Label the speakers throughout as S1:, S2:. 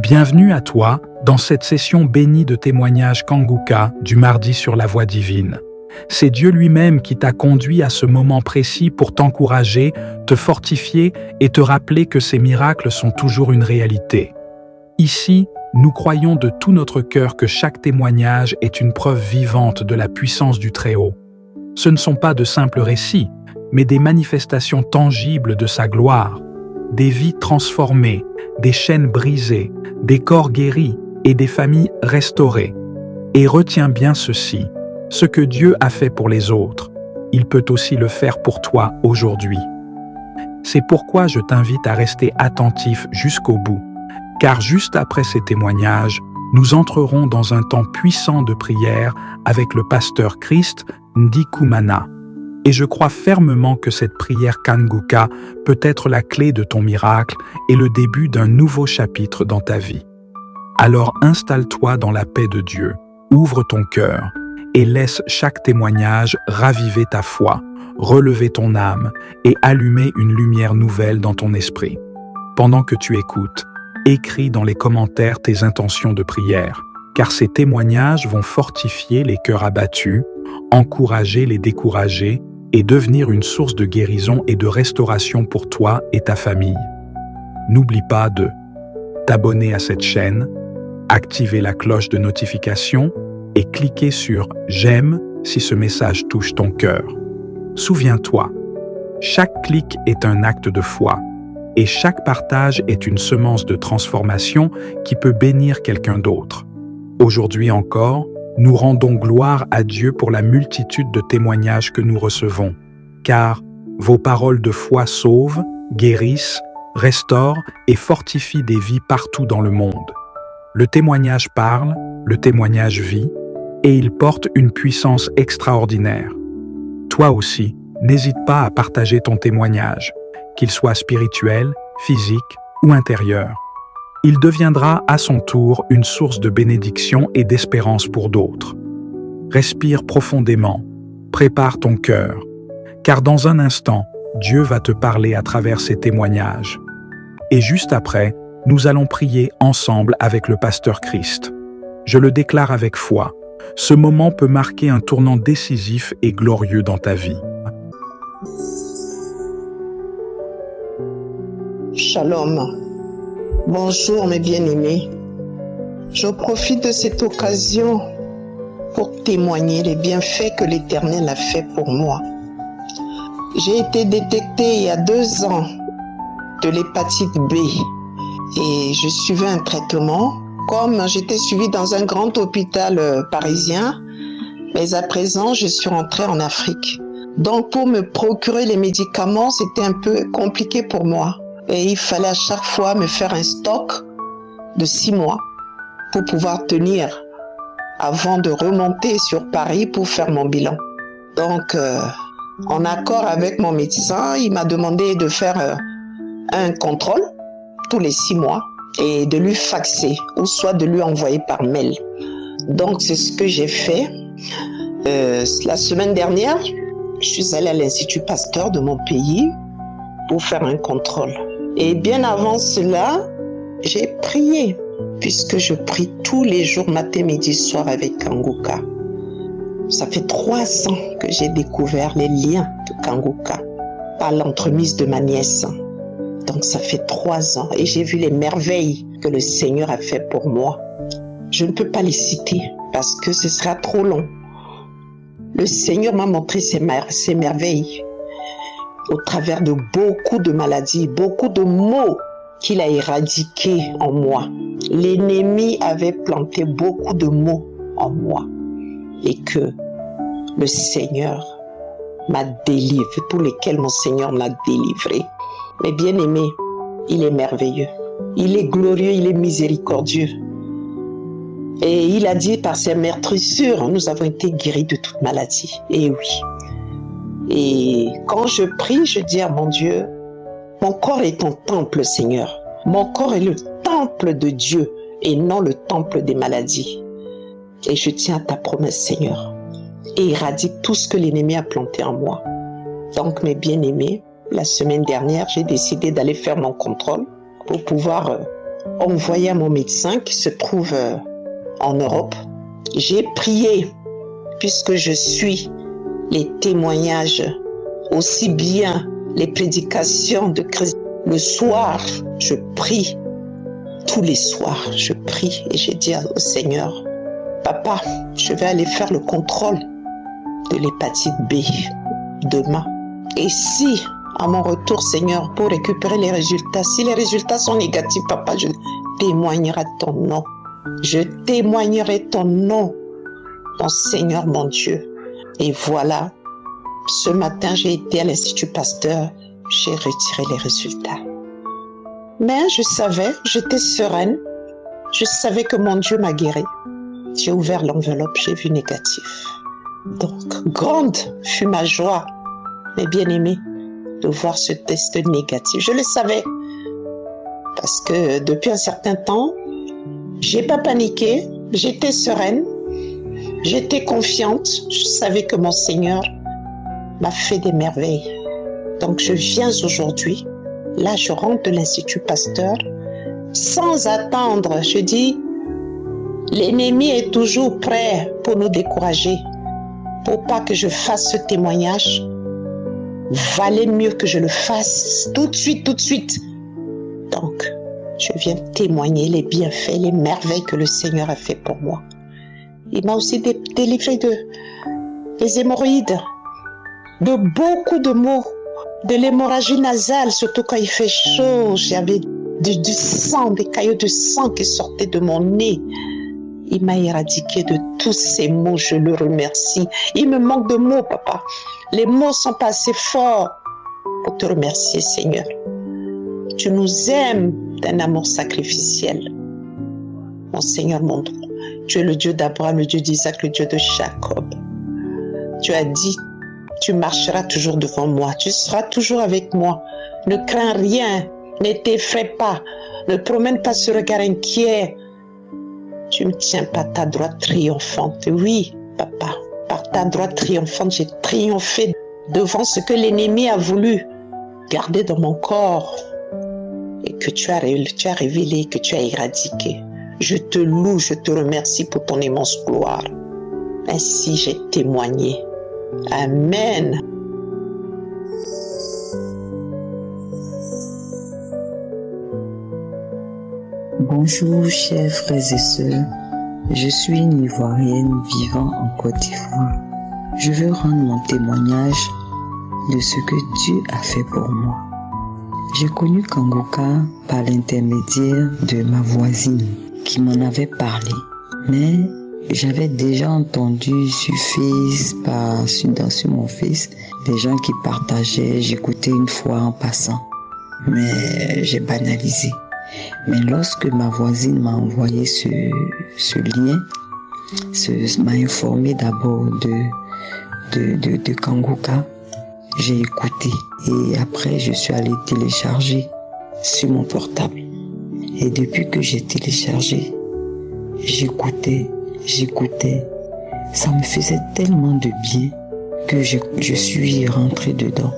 S1: Bienvenue à toi dans cette session bénie de témoignages Kanguka du mardi sur la voie divine. C'est Dieu lui-même qui t'a conduit à ce moment précis pour t'encourager, te fortifier et te rappeler que ces miracles sont toujours une réalité. Ici, nous croyons de tout notre cœur que chaque témoignage est une preuve vivante de la puissance du Très-Haut. Ce ne sont pas de simples récits, mais des manifestations tangibles de sa gloire, des vies transformées, des chaînes brisées, des corps guéris et des familles restaurées. Et retiens bien ceci, ce que Dieu a fait pour les autres, il peut aussi le faire pour toi aujourd'hui. C'est pourquoi je t'invite à rester attentif jusqu'au bout, car juste après ces témoignages, nous entrerons dans un temps puissant de prière avec le pasteur Christ Ndikumana. Et je crois fermement que cette prière Kanguka peut être la clé de ton miracle et le début d'un nouveau chapitre dans ta vie. Alors installe-toi dans la paix de Dieu, ouvre ton cœur et laisse chaque témoignage raviver ta foi, relever ton âme et allumer une lumière nouvelle dans ton esprit. Pendant que tu écoutes, écris dans les commentaires tes intentions de prière, car ces témoignages vont fortifier les cœurs abattus, encourager les découragés et devenir une source de guérison et de restauration pour toi et ta famille. N'oublie pas de t'abonner à cette chaîne, activer la cloche de notification et cliquer sur « J'aime » si ce message touche ton cœur. Souviens-toi, chaque clic est un acte de foi et chaque partage est une semence de transformation qui peut bénir quelqu'un d'autre. Aujourd'hui encore, nous rendons gloire à Dieu pour la multitude de témoignages que nous recevons, car vos paroles de foi sauvent, guérissent, restaurent et fortifient des vies partout dans le monde. Le témoignage parle, le témoignage vit, et il porte une puissance extraordinaire. Toi aussi, n'hésite pas à partager ton témoignage, qu'il soit spirituel, physique ou intérieur. Il deviendra à son tour une source de bénédiction et d'espérance pour d'autres. Respire profondément, prépare ton cœur, car dans un instant, Dieu va te parler à travers ces témoignages. Et juste après, nous allons prier ensemble avec le pasteur Christ. Je le déclare avec foi, ce moment peut marquer un tournant décisif et glorieux dans ta vie.
S2: Shalom. Bonjour mes bien-aimés. Je profite de cette occasion pour témoigner les bienfaits que l'Éternel a fait pour moi. J'ai été détectée il y a 2 ans de l'hépatite B et je suivais un traitement. Comme j'étais suivie dans un grand hôpital parisien, mais à présent je suis rentrée en Afrique. Donc pour me procurer les médicaments, c'était un peu compliqué pour moi. Et il fallait à chaque fois me faire un stock de 6 mois pour pouvoir tenir avant de remonter sur Paris pour faire mon bilan. Donc, en accord avec mon médecin, il m'a demandé de faire un contrôle tous les 6 mois et de lui faxer ou soit de lui envoyer par mail. Donc, c'est ce que j'ai fait. La semaine dernière, je suis allée à l'Institut Pasteur de mon pays pour faire un contrôle. Et bien avant cela, j'ai prié, puisque je prie tous les jours, matin, midi, soir avec Kanguka. Ça fait 3 ans que j'ai découvert les liens de Kanguka par l'entremise de ma nièce. Donc ça fait 3 ans et j'ai vu les merveilles que le Seigneur a fait pour moi. Je ne peux pas les citer parce que ce sera trop long. Le Seigneur m'a montré ses merveilles au travers de beaucoup de maladies, beaucoup de maux qu'il a éradiqués en moi. L'ennemi avait planté beaucoup de maux en moi et que le Seigneur m'a délivré, pour lesquels mon Seigneur m'a délivré. Mais bien aimé, il est merveilleux, il est glorieux, il est miséricordieux. Et il a dit par ses meurtrissures, nous avons été guéris de toute maladie. Et oui. Et quand je prie, je dis à mon Dieu, mon corps est ton temple, Seigneur. Mon corps est le temple de Dieu et non le temple des maladies. Et je tiens à ta promesse, Seigneur. Et éradique tout ce que l'ennemi a planté en moi. Donc, mes bien-aimés, la semaine dernière, j'ai décidé d'aller faire mon contrôle pour pouvoir envoyé à mon médecin qui se trouve en Europe. J'ai prié, puisque je suis les témoignages, aussi bien les prédications de Christ. Le soir, je prie. Tous les soirs, je prie et j'ai dit au Seigneur, Papa, je vais aller faire le contrôle de l'hépatite B demain. Et si, à mon retour, Seigneur, pour récupérer les résultats, si les résultats sont négatifs, Papa, je témoignerai ton nom. Je témoignerai ton nom, mon Seigneur, mon Dieu. Et voilà, ce matin, j'ai été à l'Institut Pasteur, j'ai retiré les résultats. Mais je savais, j'étais sereine, je savais que mon Dieu m'a guéri. J'ai ouvert l'enveloppe, j'ai vu négatif. Donc, grande fut ma joie, mes bien-aimés, de voir ce test négatif. Je le savais, parce que depuis un certain temps, j'ai pas paniqué, j'étais sereine, j'étais confiante, je savais que mon Seigneur m'a fait des merveilles. Donc je viens aujourd'hui, là je rentre de l'Institut Pasteur, sans attendre, je dis, l'ennemi est toujours prêt pour nous décourager, pour pas que je fasse ce témoignage. Valait mieux que je le fasse tout de suite. Donc, je viens témoigner les bienfaits, les merveilles que le Seigneur a fait pour moi. Il m'a aussi délivré des hémorroïdes, de beaucoup de maux, de l'hémorragie nasale, surtout quand il fait chaud. J'avais du sang, des caillots de sang qui sortaient de mon nez. Il m'a éradiqué de tous ces maux, je le remercie. Il me manque de mots, Papa. Les mots sont pas assez forts pour te remercier, Seigneur. Tu nous aimes d'un amour sacrificiel. Mon Seigneur, mon Dieu, tu es le Dieu d'Abraham, le Dieu d'Isaac, le Dieu de Jacob. Tu as dit, tu marcheras toujours devant moi, tu seras toujours avec moi. Ne crains rien, ne t'effraie pas, ne promène pas ce regard inquiet. Tu me tiens par ta droite triomphante. Oui, Papa, par ta droite triomphante, j'ai triomphé devant ce que l'ennemi a voulu garder dans mon corps et que tu as révélé, que tu as éradiqué. Je te loue, je te remercie pour ton immense gloire. Ainsi j'ai témoigné. Amen.
S3: Bonjour chers frères et sœurs, je suis une Ivoirienne vivant en Côte d'Ivoire. Je veux rendre mon témoignage de ce que Dieu a fait pour moi. J'ai connu Kanguka par l'intermédiaire de ma voisine qui m'en avait parlé, mais j'avais déjà entendu sur mon Face des gens qui partageaient, j'écoutais une fois en passant, mais j'ai banalisé. Mais lorsque ma voisine m'a envoyé ce lien, m'a informé d'abord de Kanguka, j'ai écouté et après je suis allé télécharger sur mon portable. Et depuis que j'ai téléchargé, j'écoutais, ça me faisait tellement de bien que je suis rentré dedans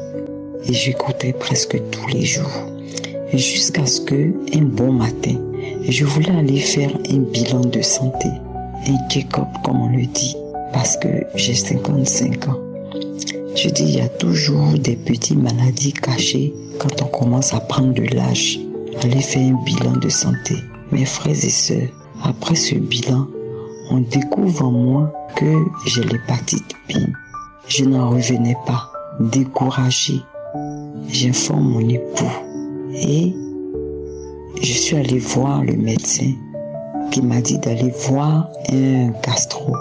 S3: et j'écoutais presque tous les jours. Jusqu'à ce que, un bon matin, je voulais aller faire un bilan de santé, un check-up comme on le dit, parce que j'ai 55 ans. Je dis, il y a toujours des petites maladies cachées quand on commence à prendre de l'âge. Aller faire un bilan de santé. Mes frères et sœurs, après ce bilan, on découvre en moi que j'ai l'hépatite B. Je n'en revenais pas, découragé. J'informe mon époux. Et je suis allé voir le médecin qui m'a dit d'aller voir un gastro.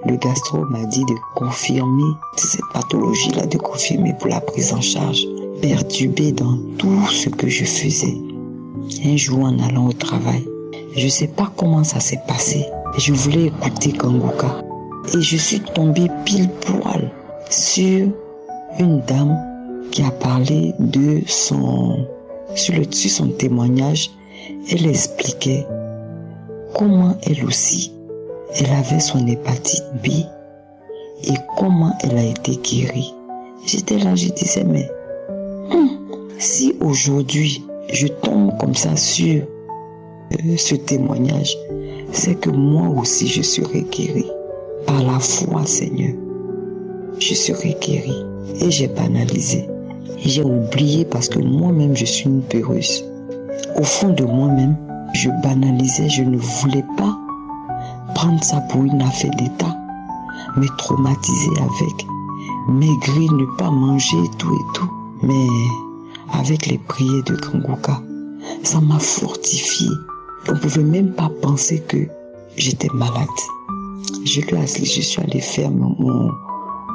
S3: Le gastro m'a dit de confirmer cette pathologie-là, de confirmer pour la prise en charge. Perturbé dans tout ce que je faisais. Un jour en allant au travail, je ne sais pas comment ça s'est passé. Je voulais écouter Kanguka. Et je suis tombée pile poil sur une dame qui a parlé sur son témoignage. Elle expliquait comment elle aussi, elle avait son hépatite B et comment elle a été guérie. J'étais là, je disais, mais si aujourd'hui je tombe comme ça sur ce témoignage, c'est que moi aussi je serai guéri. Par la foi, Seigneur, je serai guéri. Et j'ai banalisé. Et j'ai oublié parce que moi-même, je suis une peureuse. Au fond de moi-même, je banalisais, je ne voulais pas prendre ça pour une affaire d'État, me traumatiser avec, maigrir, ne pas manger, tout et tout. Mais avec les prières de Kanguka, ça m'a fortifié. On ne pouvait même pas penser que j'étais malade. Je suis allé faire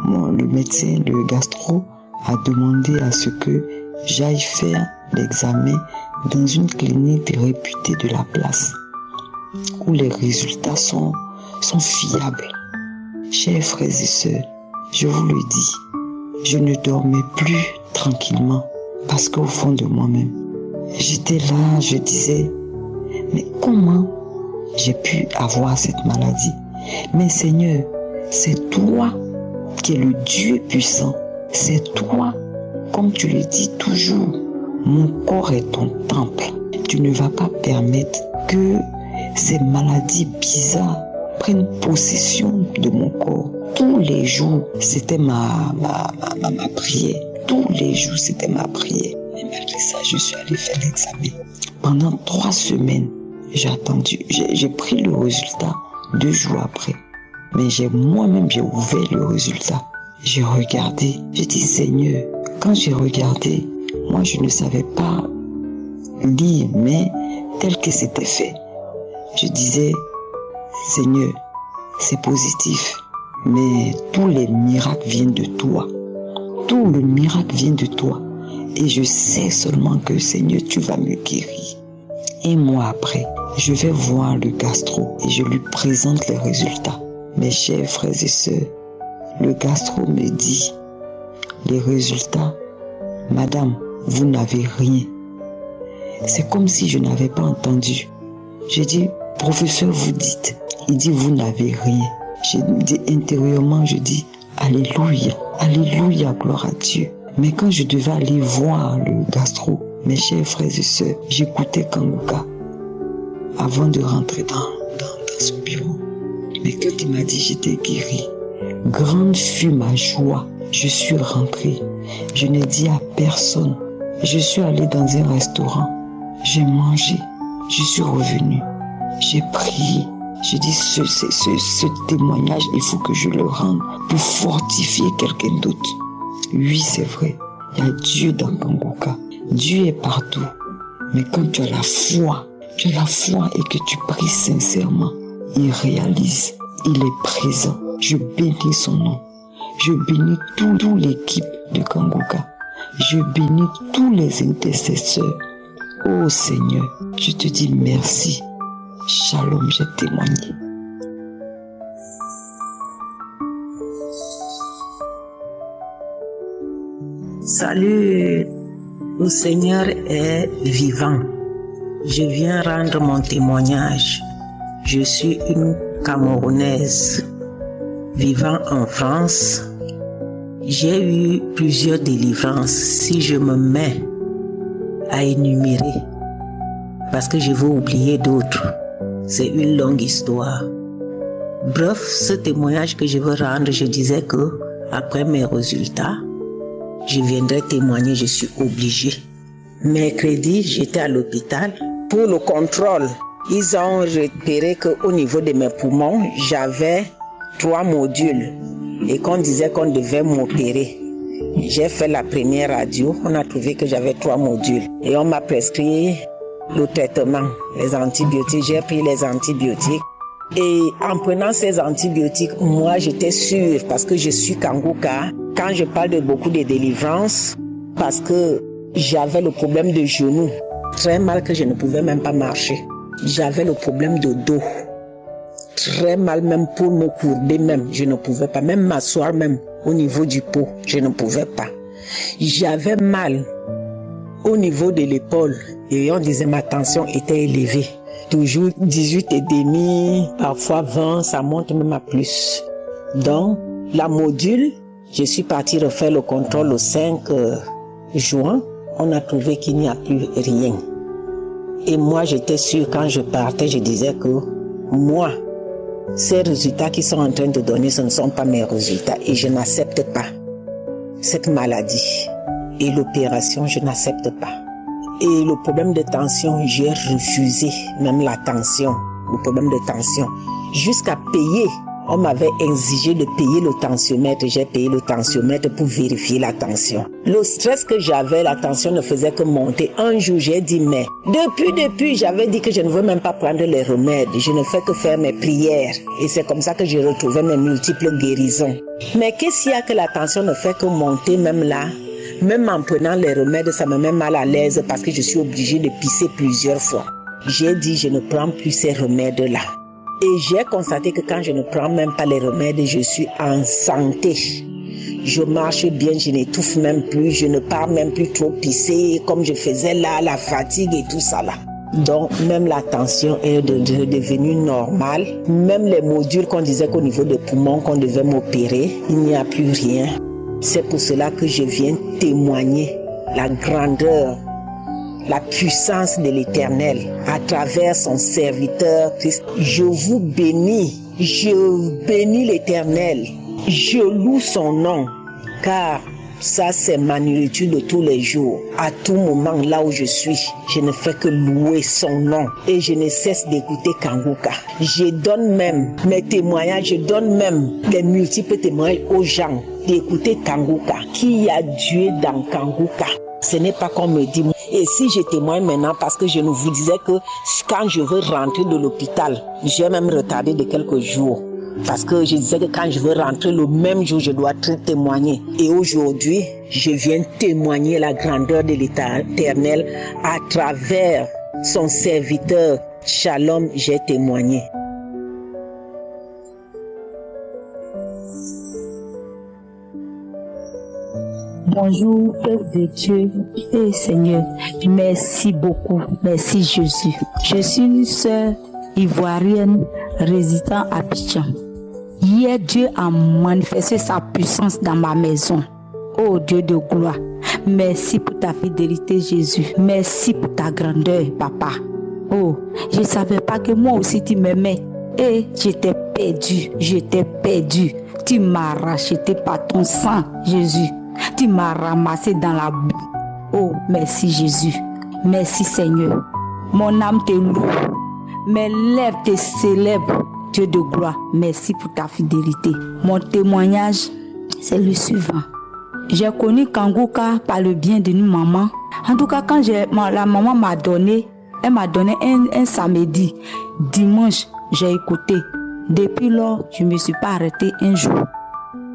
S3: le médecin, le gastro, a demandé à ce que j'aille faire l'examen dans une clinique réputée de la place, où les résultats sont fiables. Chers frères et sœurs, je vous le dis, je ne dormais plus tranquillement parce qu'au fond de moi-même, j'étais là, je disais, mais comment j'ai pu avoir cette maladie? Mais Seigneur, c'est toi qui es le Dieu puissant. C'est toi, comme tu le dis toujours, mon corps est ton temple. Tu ne vas pas permettre que ces maladies bizarres prennent possession de mon corps. Tous les jours, c'était ma prière. Tous les jours, c'était ma prière. Et malgré ça, je suis allé faire l'examen. Pendant 3 semaines, j'ai attendu. J'ai pris le résultat 2 jours après. Mais moi-même, j'ai ouvert le résultat. J'ai regardé. J'ai dit, Seigneur, quand j'ai regardé, moi, je ne savais pas lire, mais tel que c'était fait. Je disais, Seigneur, c'est positif, mais tous les miracles viennent de toi. Tout le miracle vient de toi. Et je sais seulement que, Seigneur, tu vas me guérir. Un mois après, je vais voir le gastro et je lui présente les résultats. Mes chers frères et sœurs, le gastro me dit, les résultats, madame, vous n'avez rien. C'est comme si je n'avais pas entendu. J'ai dit, professeur, vous dites. Il dit, vous n'avez rien. J'ai dit intérieurement, je dis, alléluia, alléluia, gloire à Dieu. Mais quand je devais aller voir le gastro, mes chers frères et sœurs, j'écoutais Kanguka avant de rentrer dans son bureau. Mais quand il m'a dit j'étais guéri, grande fut ma joie. Je suis rentré. Je n'ai dit à personne. Je suis allé dans un restaurant. J'ai mangé. Je suis revenu. J'ai prié. J'ai dit ce témoignage, il faut que je le rende pour fortifier quelqu'un d'autre. Oui, c'est vrai. Il y a Dieu dans Kanguka. Dieu est partout. Mais quand tu as la foi et que tu pries sincèrement, il réalise. Il est présent. Je bénis son nom. Je bénis toute l'équipe de Kanguka. Je bénis tous les intercesseurs. Oh Seigneur, je te dis merci. Shalom, j'ai témoigné.
S4: Salut, le Seigneur est vivant. Je viens rendre mon témoignage. Je suis une Camerounaise vivant en France. J'ai eu plusieurs délivrances. Si je me mets à énumérer, parce que je vais oublier d'autres, c'est une longue histoire. Bref, ce témoignage que je veux rendre, je disais que après mes résultats, je viendrai témoigner, je suis obligée. Mercredi, j'étais à l'hôpital pour le contrôle. Ils ont repéré qu'au niveau de mes poumons, j'avais 3 modules et qu'on disait qu'on devait m'opérer. J'ai fait la première radio, on a trouvé que j'avais 3 modules et on m'a prescrit le traitement, les antibiotiques. J'ai pris les antibiotiques et en prenant ces antibiotiques, moi j'étais sûre, parce que je suis Kanguka, quand je parle de beaucoup de délivrance, parce que j'avais le problème de genou, très mal que je ne pouvais même pas marcher. J'avais le problème de dos, très mal même pour me courber même, je ne pouvais pas, même m'asseoir même au niveau du pot, je ne pouvais pas. J'avais mal au niveau de l'épaule et on disait ma tension était élevée. Toujours 18,5, parfois 20, ça monte même à plus. Donc, la module, je suis partie refaire le contrôle le 5 juin. On a trouvé qu'il n'y a plus rien. Et moi, j'étais sûre, quand je partais, je disais que moi, ces résultats qu'ils sont en train de donner, ce ne sont pas mes résultats. Et je n'accepte pas cette maladie. Et l'opération, je n'accepte pas. Et le problème de tension, j'ai refusé même la tension, le problème de tension, jusqu'à payer. On m'avait exigé de payer le tensiomètre. J'ai payé le tensiomètre pour vérifier la tension. Le stress que j'avais, la tension ne faisait que monter. Un jour, j'ai dit, mais depuis, j'avais dit que je ne veux même pas prendre les remèdes. Je ne fais que faire mes prières. Et c'est comme ça que j'ai retrouvé mes multiples guérisons. Mais qu'est-ce qu'il y a que la tension ne fait que monter même là? Même en prenant les remèdes, ça me met mal à l'aise parce que je suis obligée de pisser plusieurs fois. J'ai dit, je ne prends plus ces remèdes-là. Et j'ai constaté que quand je ne prends même pas les remèdes, je suis en santé. Je marche bien, je n'étouffe même plus, je ne pars même plus trop pisser comme je faisais là, la fatigue et tout ça là. Donc même la tension est devenue normale. Même les modules qu'on disait qu'au niveau des poumons qu'on devait m'opérer, il n'y a plus rien. C'est pour cela que je viens témoigner la grandeur, la puissance de l'Éternel à travers son serviteur Christ. Je vous bénis, je bénis l'Éternel, je loue son nom, car ça c'est ma nourriture de tous les jours. À tout moment là où je suis, je ne fais que louer son nom et je ne cesse d'écouter Kanguka. Je donne même mes témoignages, je donne même les multiples témoignages aux gens d'écouter Kanguka. Qui a Dieu dans Kanguka? Ce n'est pas qu'on me dit. Et si je témoigne maintenant, parce que je ne vous disais que quand je veux rentrer de l'hôpital, j'ai même retardé de quelques jours. Parce que je disais que quand je veux rentrer le même jour, je dois témoigner. Et aujourd'hui, je viens témoigner la grandeur de l'Éternel à travers son serviteur. Shalom, j'ai témoigné.
S5: Bonjour, Père de Dieu et Seigneur, merci beaucoup, merci Jésus. Je suis une sœur ivoirienne résidant à Abidjan. Hier, Dieu a manifesté sa puissance dans ma maison. Oh Dieu de gloire, merci pour ta fidélité Jésus, merci pour ta grandeur Papa. Oh, je ne savais pas que moi aussi tu m'aimais et j'étais perdu. Tu m'as racheté par ton sang Jésus. Tu m'as ramassé dans la boue. Oh, merci Jésus. Merci Seigneur. Mon âme te loue. Mes lèvres te célèbrent. Dieu de gloire, merci pour ta fidélité. Mon témoignage, c'est le suivant. J'ai connu Kanguka par le bien de nous maman. En tout cas, quand la maman m'a donné, elle m'a donné un samedi. Dimanche, j'ai écouté. Depuis lors, je ne me suis pas arrêtée un jour.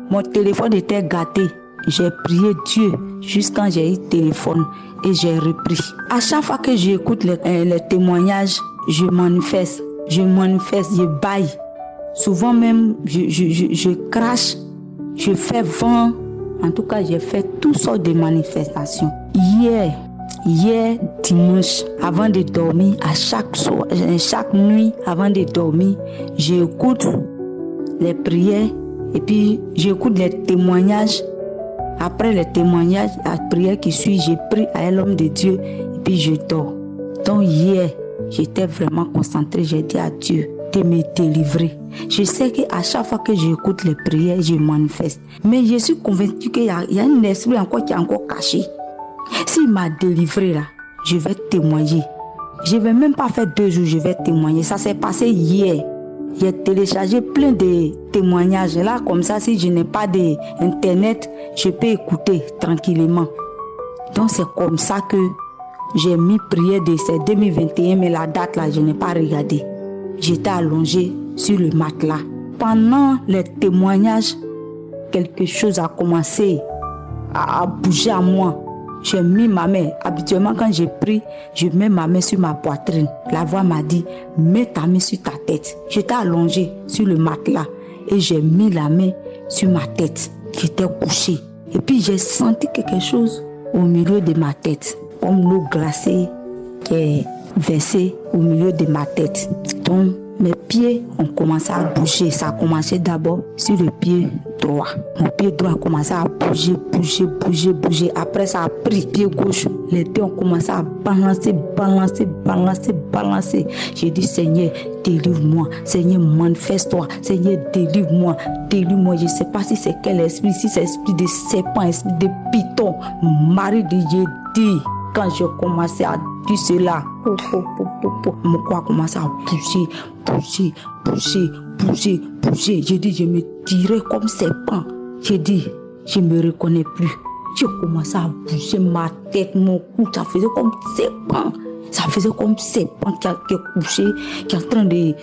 S5: Mon téléphone était gâté. J'ai prié Dieu jusqu'à quand j'ai eu téléphone et j'ai repris. À chaque fois que j'écoute les témoignages, je manifeste, je baille. Souvent même, je crache, je fais vent. En tout cas, j'ai fait toutes sortes de manifestations. Hier dimanche, avant de dormir, chaque nuit, avant de dormir, j'écoute les prières et puis j'écoute les témoignages. Après les témoignages, la prière qui suit, j'ai pris à l'homme de Dieu et puis je dors. Donc hier, j'étais vraiment concentrée, j'ai dit à Dieu de me délivrer. Je sais qu'à chaque fois que j'écoute les prières, je manifeste. Mais je suis convaincue qu'il y a un esprit encore qui est encore caché. S'il m'a délivré là, je vais témoigner. Je ne vais même pas faire 2 jours, je vais témoigner. Ça s'est passé hier. J'ai téléchargé plein de témoignages. Là, comme ça, si je n'ai pas d'internet, je peux écouter tranquillement. Donc, c'est comme ça que j'ai mis prière de ces 2021, mais la date là, je n'ai pas regardé. J'étais allongée sur le matelas. Pendant les témoignages, quelque chose a commencé à bouger à moi. J'ai mis ma main. Habituellement, quand j'ai prie, je mets ma main sur ma poitrine. La voix m'a dit, mets ta main sur ta tête. J'étais allongée sur le matelas et j'ai mis la main sur ma tête. J'étais couchée. Et puis, j'ai senti quelque chose au milieu de ma tête, comme l'eau glacée qui est versée au milieu de ma tête. Donc, mes pieds ont commencé à bouger. Ça a commencé d'abord sur le pied droit. Mon pied droit a commencé à bouger. Après, ça a pris pied gauche. Les deux ont commencé à balancer. J'ai dit, Seigneur, délivre-moi. Seigneur, manifeste-toi. Seigneur, délivre-moi. Je ne sais pas si c'est quel esprit, si c'est esprit de serpent, esprit de python. Marie de Jésus. Quand j'ai commencé à dire cela, mon corps a commencé à bouger. J'ai dit, je me tirais comme serpent. J'ai dit, je ne me reconnais plus. J'ai commencé à bouger ma tête, mon cou, ça faisait comme serpent. Ça faisait comme serpent qui est couché, qui est en train de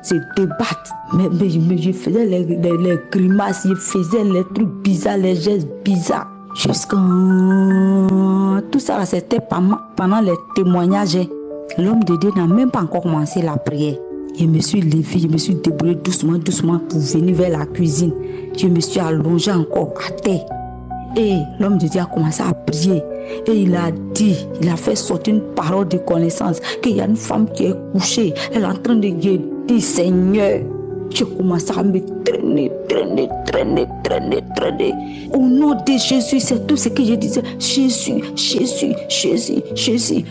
S5: se débattre. Mais je faisais les grimaces, je faisais les trucs bizarres, les gestes bizarres. Jusqu'à tout ça, c'était pendant les témoignages. L'homme de Dieu n'a même pas encore commencé la prière. Je me suis levée, je me suis débrouillée doucement pour venir vers la cuisine. Je me suis allongée encore à terre. Et l'homme de Dieu a commencé à prier. Et il a fait sortir une parole de connaissance qu'il y a une femme qui est couchée. Elle est en train de dire, Seigneur, j'ai commencé à me traîner. Au nom de Jésus, c'est tout ce que je disais. Jésus.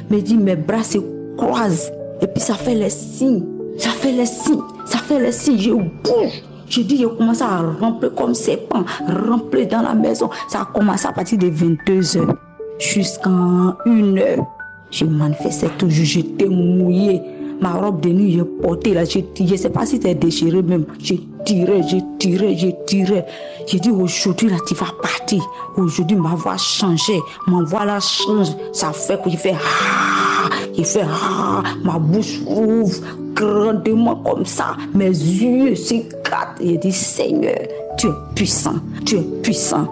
S5: Me dit, mes bras se croisent. Et puis ça fait les signes. Je bouge. Je dis, je commence à remplir comme serpent, remplir dans la maison. Ça a commencé à partir de 22h jusqu'à 1h. Je manifestais toujours, j'étais mouillée. Ma robe de nuit, j'ai porté là, je ne sais pas si c'était déchiré même. Je tirais. J'ai dit, aujourd'hui là, tu vas partir. Aujourd'hui, ma voix a changé. Ma voix là change. Ça fait que je fais ma bouche ouvre grandement comme ça. Mes yeux s'éclatent. J'ai dit, Seigneur, tu es puissant.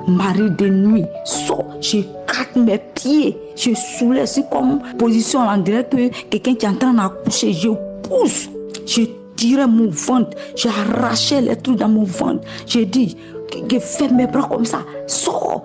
S5: Marie de nuit, sors. J'écarte mes pieds. Je soulève. C'est comme position, on dirait que quelqu'un qui est en train d'accoucher. Je pousse. Je tirais mon ventre. J'arrachais les trucs dans mon ventre. J'ai dit, je fais mes bras comme ça. Sors.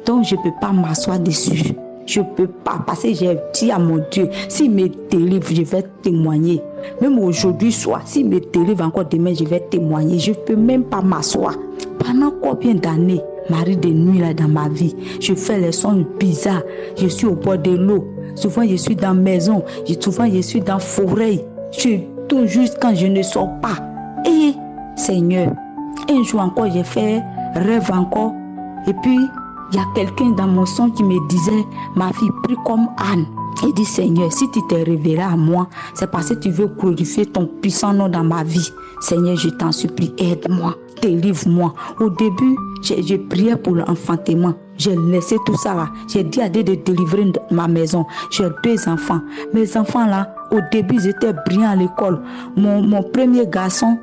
S5: Donc je ne peux pas m'asseoir dessus. Je ne peux pas, parce que j'ai dit à mon Dieu, s'il me délivre, je vais témoigner. Même aujourd'hui soir, s'il me délivre encore demain, je vais témoigner. Je ne peux même pas m'asseoir. Pendant combien d'années, Marie de nuit là dans ma vie, je fais les sons bizarres. Je suis au bord de l'eau. Souvent, je suis dans la maison. Souvent, je suis dans la forêt. Je tourne juste quand je ne sors pas. Et Seigneur, un jour encore, j'ai fait rêve encore. Et puis, il y a quelqu'un dans mon son qui me disait, ma fille, prie comme Anne. Il dit, Seigneur, si tu t'es révélé à moi, c'est parce que tu veux glorifier ton puissant nom dans ma vie. Seigneur, je t'en supplie, aide-moi, délivre-moi. Au début, j'ai prié pour l'enfantement. J'ai laissé tout ça là. J'ai dit à Dieu de délivrer ma maison. J'ai 2 enfants. Mes enfants là, au début, ils étaient brillants à l'école. Mon premier garçon,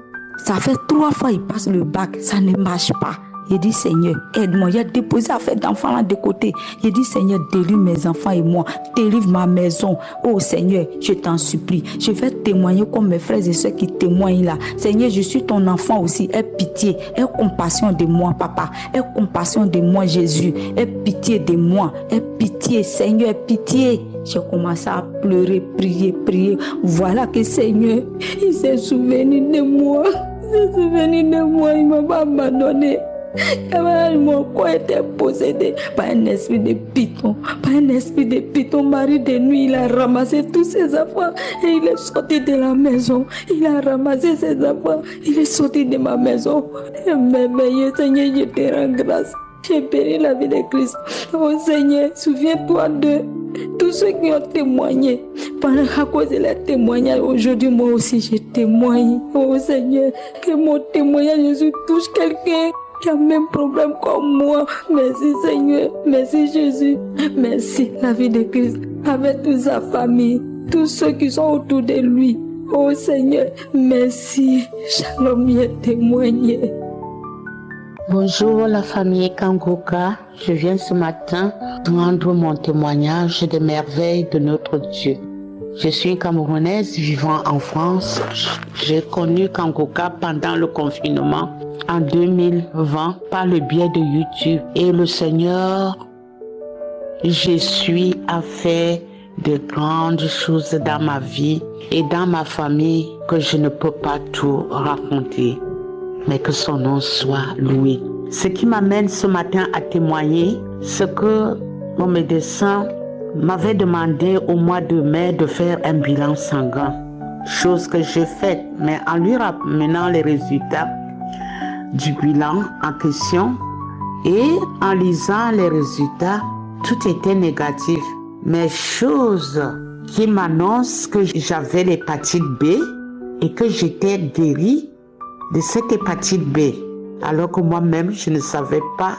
S5: ça fait 3 fois qu'il passe le bac. Ça ne marche pas. J'ai dit, Seigneur, aide-moi. Il a déposé affaire d'enfants là de côté. J'ai dit, Seigneur, délivre mes enfants et moi. Délivre ma maison. Oh Seigneur, je t'en supplie. Je vais témoigner comme mes frères et soeurs qui témoignent là. Seigneur, je suis ton enfant aussi. Aie pitié. Aie compassion de moi, papa. Aie compassion de moi, Jésus. Aie pitié de moi. Aie pitié, Seigneur, aie pitié. J'ai commencé à pleurer, prier. Voilà que Seigneur, il s'est souvenu de moi. Il m'a pas abandonné. Mon corps était possédé par un esprit de python. Marie de nuit, il a ramassé tous ses enfants et il est sorti de la maison. Il a ramassé ses enfants, il est sorti de ma maison. Merveilleux Seigneur, je te rends grâce. J'ai béni la vie de Christ. Oh Seigneur, souviens-toi de tous ceux qui ont témoigné. À cause de leur témoignage, aujourd'hui moi aussi je témoigne. Oh Seigneur, que mon témoignage touche quelqu'un qui a le même problème comme moi. Merci Seigneur, merci Jésus, merci la vie de Christ, avec toute sa famille, tous ceux qui sont autour de lui. Oh Seigneur, merci. Shalom, j'ai témoigné.
S6: Bonjour la famille Kangoka, je viens ce matin rendre mon témoignage des merveilles de notre Dieu. Je suis une Camerounaise vivant en France. J'ai connu Kangoka pendant le confinement en 2020 par le biais de YouTube. Et le Seigneur Jésus a fait de grandes choses dans ma vie et dans ma famille que je ne peux pas tout raconter. Mais que son nom soit loué. Ce qui m'amène ce matin à témoigner, c'est que mon médecin m'avait demandé au mois de mai de faire un bilan sanguin. Chose que j'ai faite, mais en lui ramenant les résultats du bilan en question et en lisant les résultats, tout était négatif. Mais chose qui m'annonce que j'avais l'hépatite B et que j'étais guérie de cette hépatite B, alors que moi-même je ne savais pas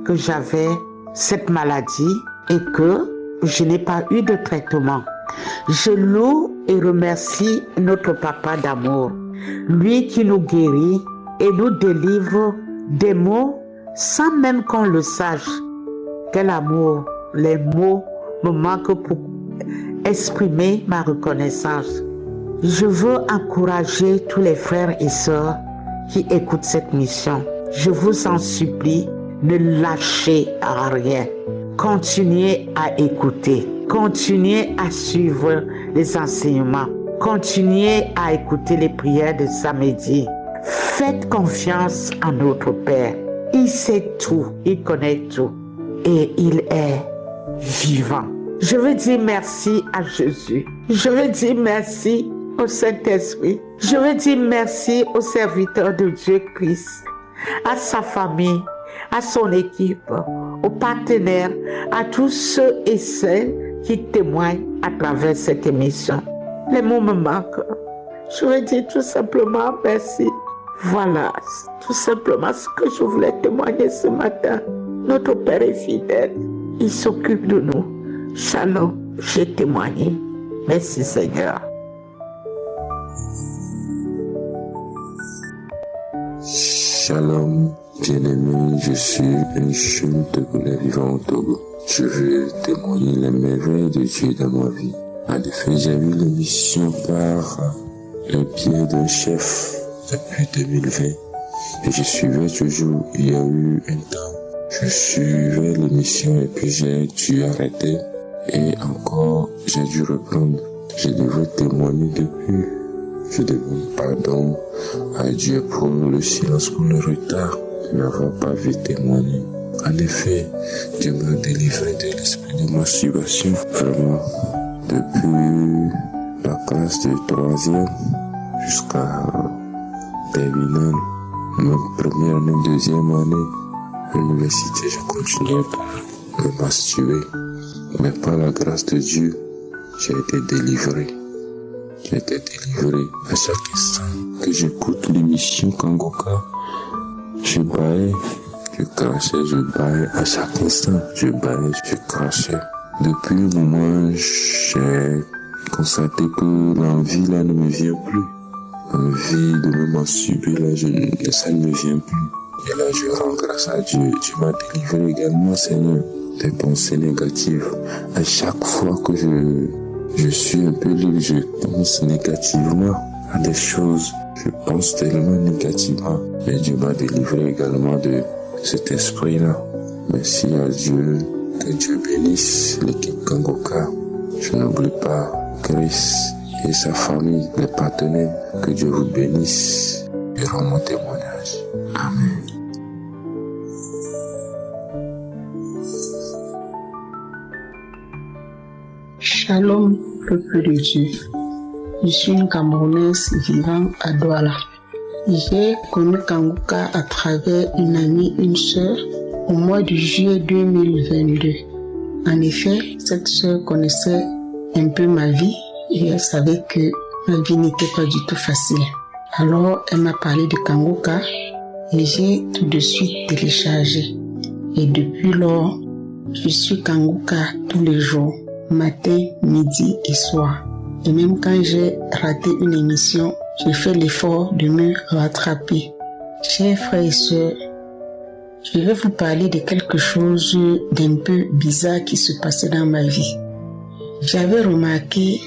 S6: que j'avais cette maladie et que je n'ai pas eu de traitement. Je loue et remercie notre papa d'amour, lui qui nous guérit et nous délivre des mots sans même qu'on le sache. Quel amour! Les mots me manquent pour exprimer ma reconnaissance. Je veux encourager tous les frères et sœurs qui écoutent cette mission. Je vous en supplie, ne lâchez rien. Continuez à écouter. Continuez à suivre les enseignements. Continuez à écouter les prières de samedi. Faites confiance en notre Père. Il sait tout, il connaît tout et il est vivant. Je veux dire merci à Jésus. Je veux dire merci au Saint-Esprit. Je veux dire merci au serviteur de Dieu Christ, à sa famille, à son équipe, aux partenaires, à tous ceux et celles qui témoignent à travers cette émission. Les mots me manquent. Je veux dire tout simplement merci. Voilà, tout simplement ce que je voulais témoigner ce matin. Notre Père est fidèle. Il s'occupe de nous. Shalom, j'ai témoigné. Merci Seigneur.
S7: Shalom, bien-aimé, je suis un jeune Togolais vivant au Togo. Je veux témoigner les merveilles de Dieu dans ma vie. En effet, j'ai eu l'émission par le biais d'un chef depuis 2020 et je suivais toujours. Il y a eu un temps, je suivais l'émission et puis j'ai dû arrêter et encore j'ai dû reprendre. Je devrais témoigner depuis. Je demande pardon à Dieu pour le silence, pour le retard de n'avoir pas vu témoigner. En effet, Dieu m'a délivré de l'esprit de masturbation. Vraiment, depuis la classe de 3e jusqu'à terminale, ma première année, deuxième année, à l'université, je continuais à me masturber. Mais par la grâce de Dieu, j'ai été délivré. J'ai été délivré. À chaque instant que j'écoute l'émission Kangoka, je baillais, je crachais, je baillais. À chaque instant, je baillais, je crachais. Depuis le moment, j'ai constaté que l'envie là ne me vient plus. L'envie de me masturber là, ça ne me vient plus. Et là, je rends grâce à Dieu. Tu m'as délivré également, Seigneur, des pensées négatives. À chaque fois que je suis un peu libre, je pense négativement à des choses. Je pense tellement négativement. Mais Dieu m'a délivré également de cet esprit-là. Merci à Dieu. Que Dieu bénisse l'équipe Kangoka. Je n'oublie pas Chris et sa famille, les partenaires. Que Dieu vous bénisse durant mon témoignage. Amen.
S2: Shalom, peuple de Dieu. Je suis une Camerounaise vivant à Douala. J'ai connu Kangoka à travers une amie, une sœur, au mois de juillet 2022. En effet, cette sœur connaissait un peu ma vie et elle savait que ma vie n'était pas du tout facile. Alors, elle m'a parlé de Kangoka et j'ai tout de suite téléchargé. Et depuis lors, je suis Kangoka tous les jours, matin, midi et soir. Et même quand j'ai raté une émission, j'ai fait l'effort de me rattraper. Chers frères et sœurs, je vais vous parler de quelque chose d'un peu bizarre qui se passait dans ma vie. J'avais remarqué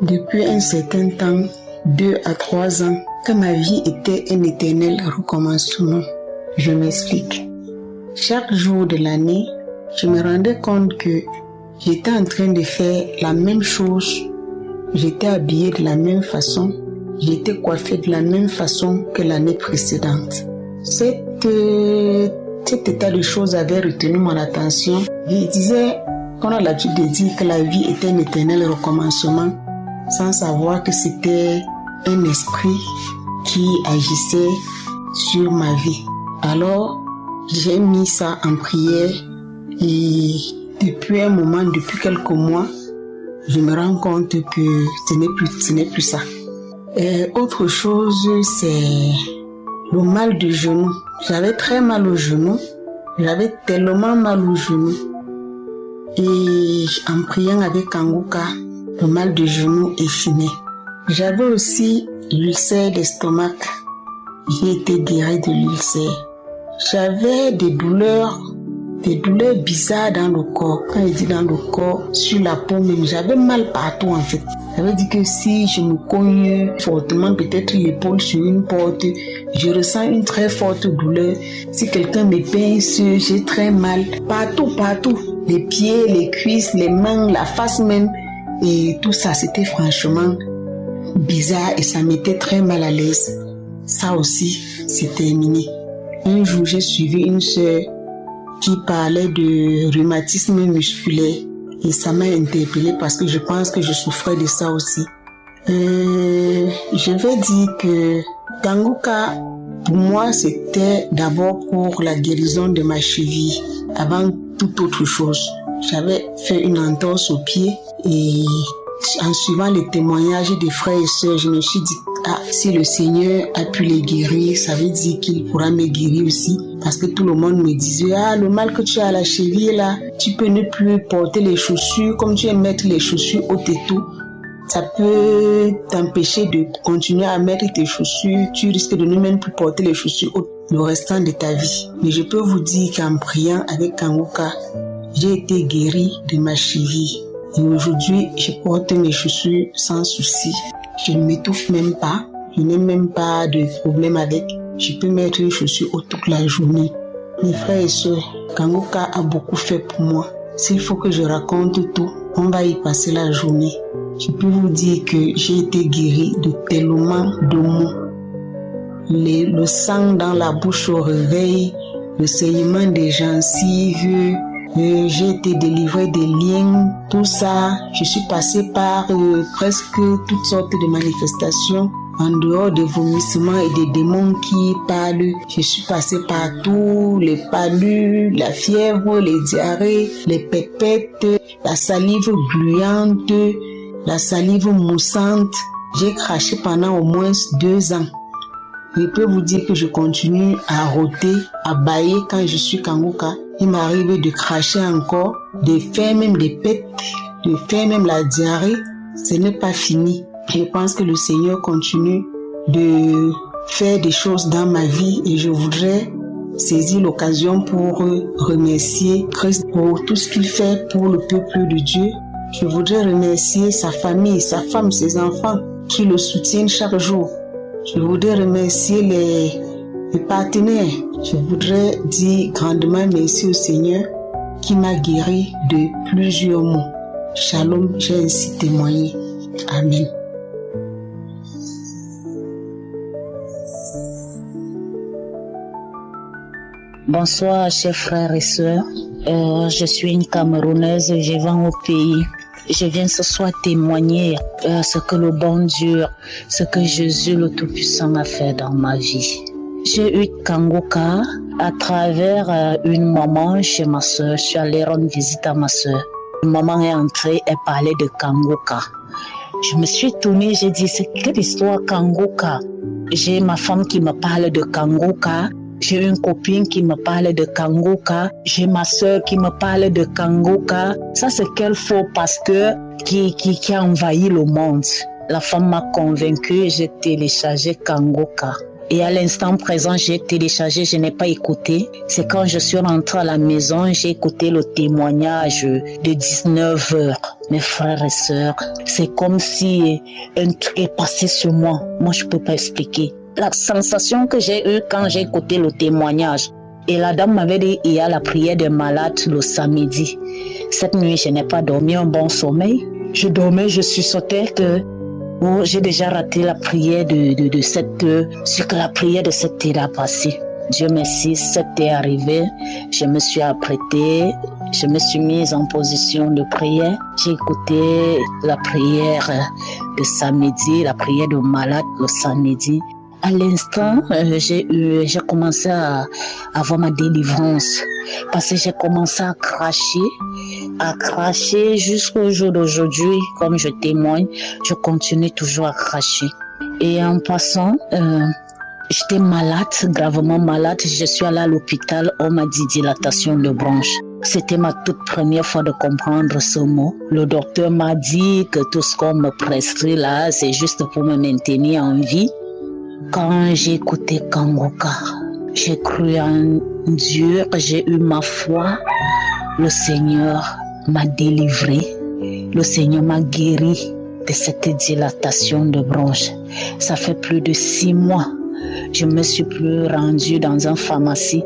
S2: depuis un certain temps, 2 à 3 ans, que ma vie était un éternel recommencement. Je m'explique. Chaque jour de l'année, je me rendais compte que
S8: J'étais en train de faire la même chose. J'étais habillée de la même façon. J'étais coiffée de la même façon que l'année précédente. Cet état de choses avait retenu mon attention. Je disais qu'on a l'habitude de dire que la vie était un éternel recommencement, sans savoir que c'était un esprit qui agissait sur ma vie. Alors, j'ai mis ça en prière et depuis un moment, depuis quelques mois, je me rends compte que ce n'est plus ça. Autre chose, c'est le mal de genou. J'avais très mal au genou. J'avais tellement mal au genou. Et en priant avec Kanguka, le mal de genou est fini. J'avais aussi l'ulcère d'estomac. J'ai été guérie de l'ulcère. J'avais des douleurs bizarres dans le corps. Quand je dis dans le corps, sur la peau même, j'avais mal partout en fait. Ça veut dire que si je me cogne fortement, peut-être l'épaule sur une porte, je ressens une très forte douleur. Si quelqu'un me pince, j'ai très mal. Partout. Les pieds, les cuisses, les mains, la face même. Et tout ça, c'était franchement bizarre et ça m'était très mal à l'aise. Ça aussi, c'est terminé. Un jour, j'ai suivi une sœur qui parlait de rhumatisme musculaire et ça m'a interpellée parce que je pense que je souffrais de ça aussi. Je vais dire que Kanguka, pour moi, c'était d'abord pour la guérison de ma cheville avant toute autre chose. J'avais fait une entorse au pied et en suivant les témoignages des frères et sœurs, je me suis dit, si le Seigneur a pu les guérir, ça veut dire qu'il pourra me guérir aussi. Parce que tout le monde me disait, le mal que tu as à la cheville là, tu peux ne plus porter les chaussures, comme tu aimes mettre les chaussures hautes et tout. Ça peut t'empêcher de continuer à mettre tes chaussures, tu risques de ne même plus porter les chaussures hautes le restant de ta vie. Mais je peux vous dire qu'en priant avec Kanguka, j'ai été guérie de ma cheville. Et aujourd'hui, je porte mes chaussures sans souci. Je ne m'étouffe même pas. Je n'ai même pas de problème avec. Je peux mettre les chaussures hautes toute la journée. Mes frères et sœurs, Kanguka a beaucoup fait pour moi. S'il faut que je raconte tout, on va y passer la journée. Je peux vous dire que j'ai été guérie de tellement de maux. Le sang dans la bouche au réveil, le saignement des gencives, j'ai été délivrée des liens, tout ça. Je suis passée par presque toutes sortes de manifestations. En dehors des vomissements et des démons qui parlent, je suis passée par tout, les palus, la fièvre, les diarrhées, les pépettes, la salive gluante, la salive moussante. J'ai craché pendant au moins 2 ans. Je peux vous dire que je continue à rôter, à bâiller quand je suis Kanguka. Il m'arrive de cracher encore, de faire même des pets, de faire même la diarrhée. Ce n'est pas fini. Je pense que le Seigneur continue de faire des choses dans ma vie et je voudrais saisir l'occasion pour remercier Christ pour tout ce qu'il fait pour le peuple de Dieu. Je voudrais remercier sa famille, sa femme, ses enfants qui le soutiennent chaque jour. Je voudrais remercier les partenaires. Je voudrais dire grandement merci au Seigneur qui m'a guéri de plusieurs maux. Shalom, j'ai ainsi témoigné. Amen.
S5: Bonsoir, chers frères et sœurs. Je suis une Camerounaise, je vis au pays. Je viens ce soir témoigner ce que le bon Dieu, ce que Jésus le Tout-Puissant a fait dans ma vie. J'ai eu Kanguka à travers une maman chez ma soeur. Je suis allée rendre visite à ma soeur. Maman est entrée, elle parlait de Kanguka. Je me suis tournée, j'ai dit, c'est quelle histoire Kanguka? J'ai ma femme qui me parle de Kanguka. J'ai une copine qui me parle de Kanguka. J'ai ma soeur qui me parle de Kanguka. Ça, c'est quel faux pasteur qui a envahi le monde. La femme m'a convaincue et j'ai téléchargé Kanguka. Et à l'instant présent, j'ai téléchargé, je n'ai pas écouté. C'est quand je suis rentrée à la maison, j'ai écouté le témoignage de 19h. Mes frères et sœurs, c'est comme si un truc est passé sur moi. Moi, je ne peux pas expliquer. La sensation que j'ai eue quand j'ai écouté le témoignage,
S4: Et la dame m'avait dit, il y a la prière des malades le samedi. Cette nuit, je n'ai pas dormi un bon sommeil. Je dormais, je sursautais que j'ai déjà raté la prière de 7 heures, ce que la prière de 7 heures a passé. Dieu merci, 7 est arrivé, je me suis apprêtée, je me suis mise en position de prière. J'ai écouté la prière de samedi, la prière de malade le samedi. À l'instant, j'ai commencé à avoir ma délivrance parce que j'ai commencé à cracher jusqu'au jour d'aujourd'hui. Comme je témoigne, je continue toujours à cracher. Et en passant, j'étais malade, gravement malade. Je suis allée à l'hôpital, on m'a dit dilatation de bronche. C'était ma toute première fois de comprendre ce mot. Le docteur m'a dit que tout ce qu'on me prescrit là, c'est juste pour me maintenir en vie. Quand j'ai écouté Kangoka, j'ai cru en Dieu, j'ai eu ma foi. Le Seigneur m'a délivré. Le Seigneur m'a guéri de cette dilatation de bronche. Ça fait plus de 6 mois. Je me suis plus rendue dans une pharmacie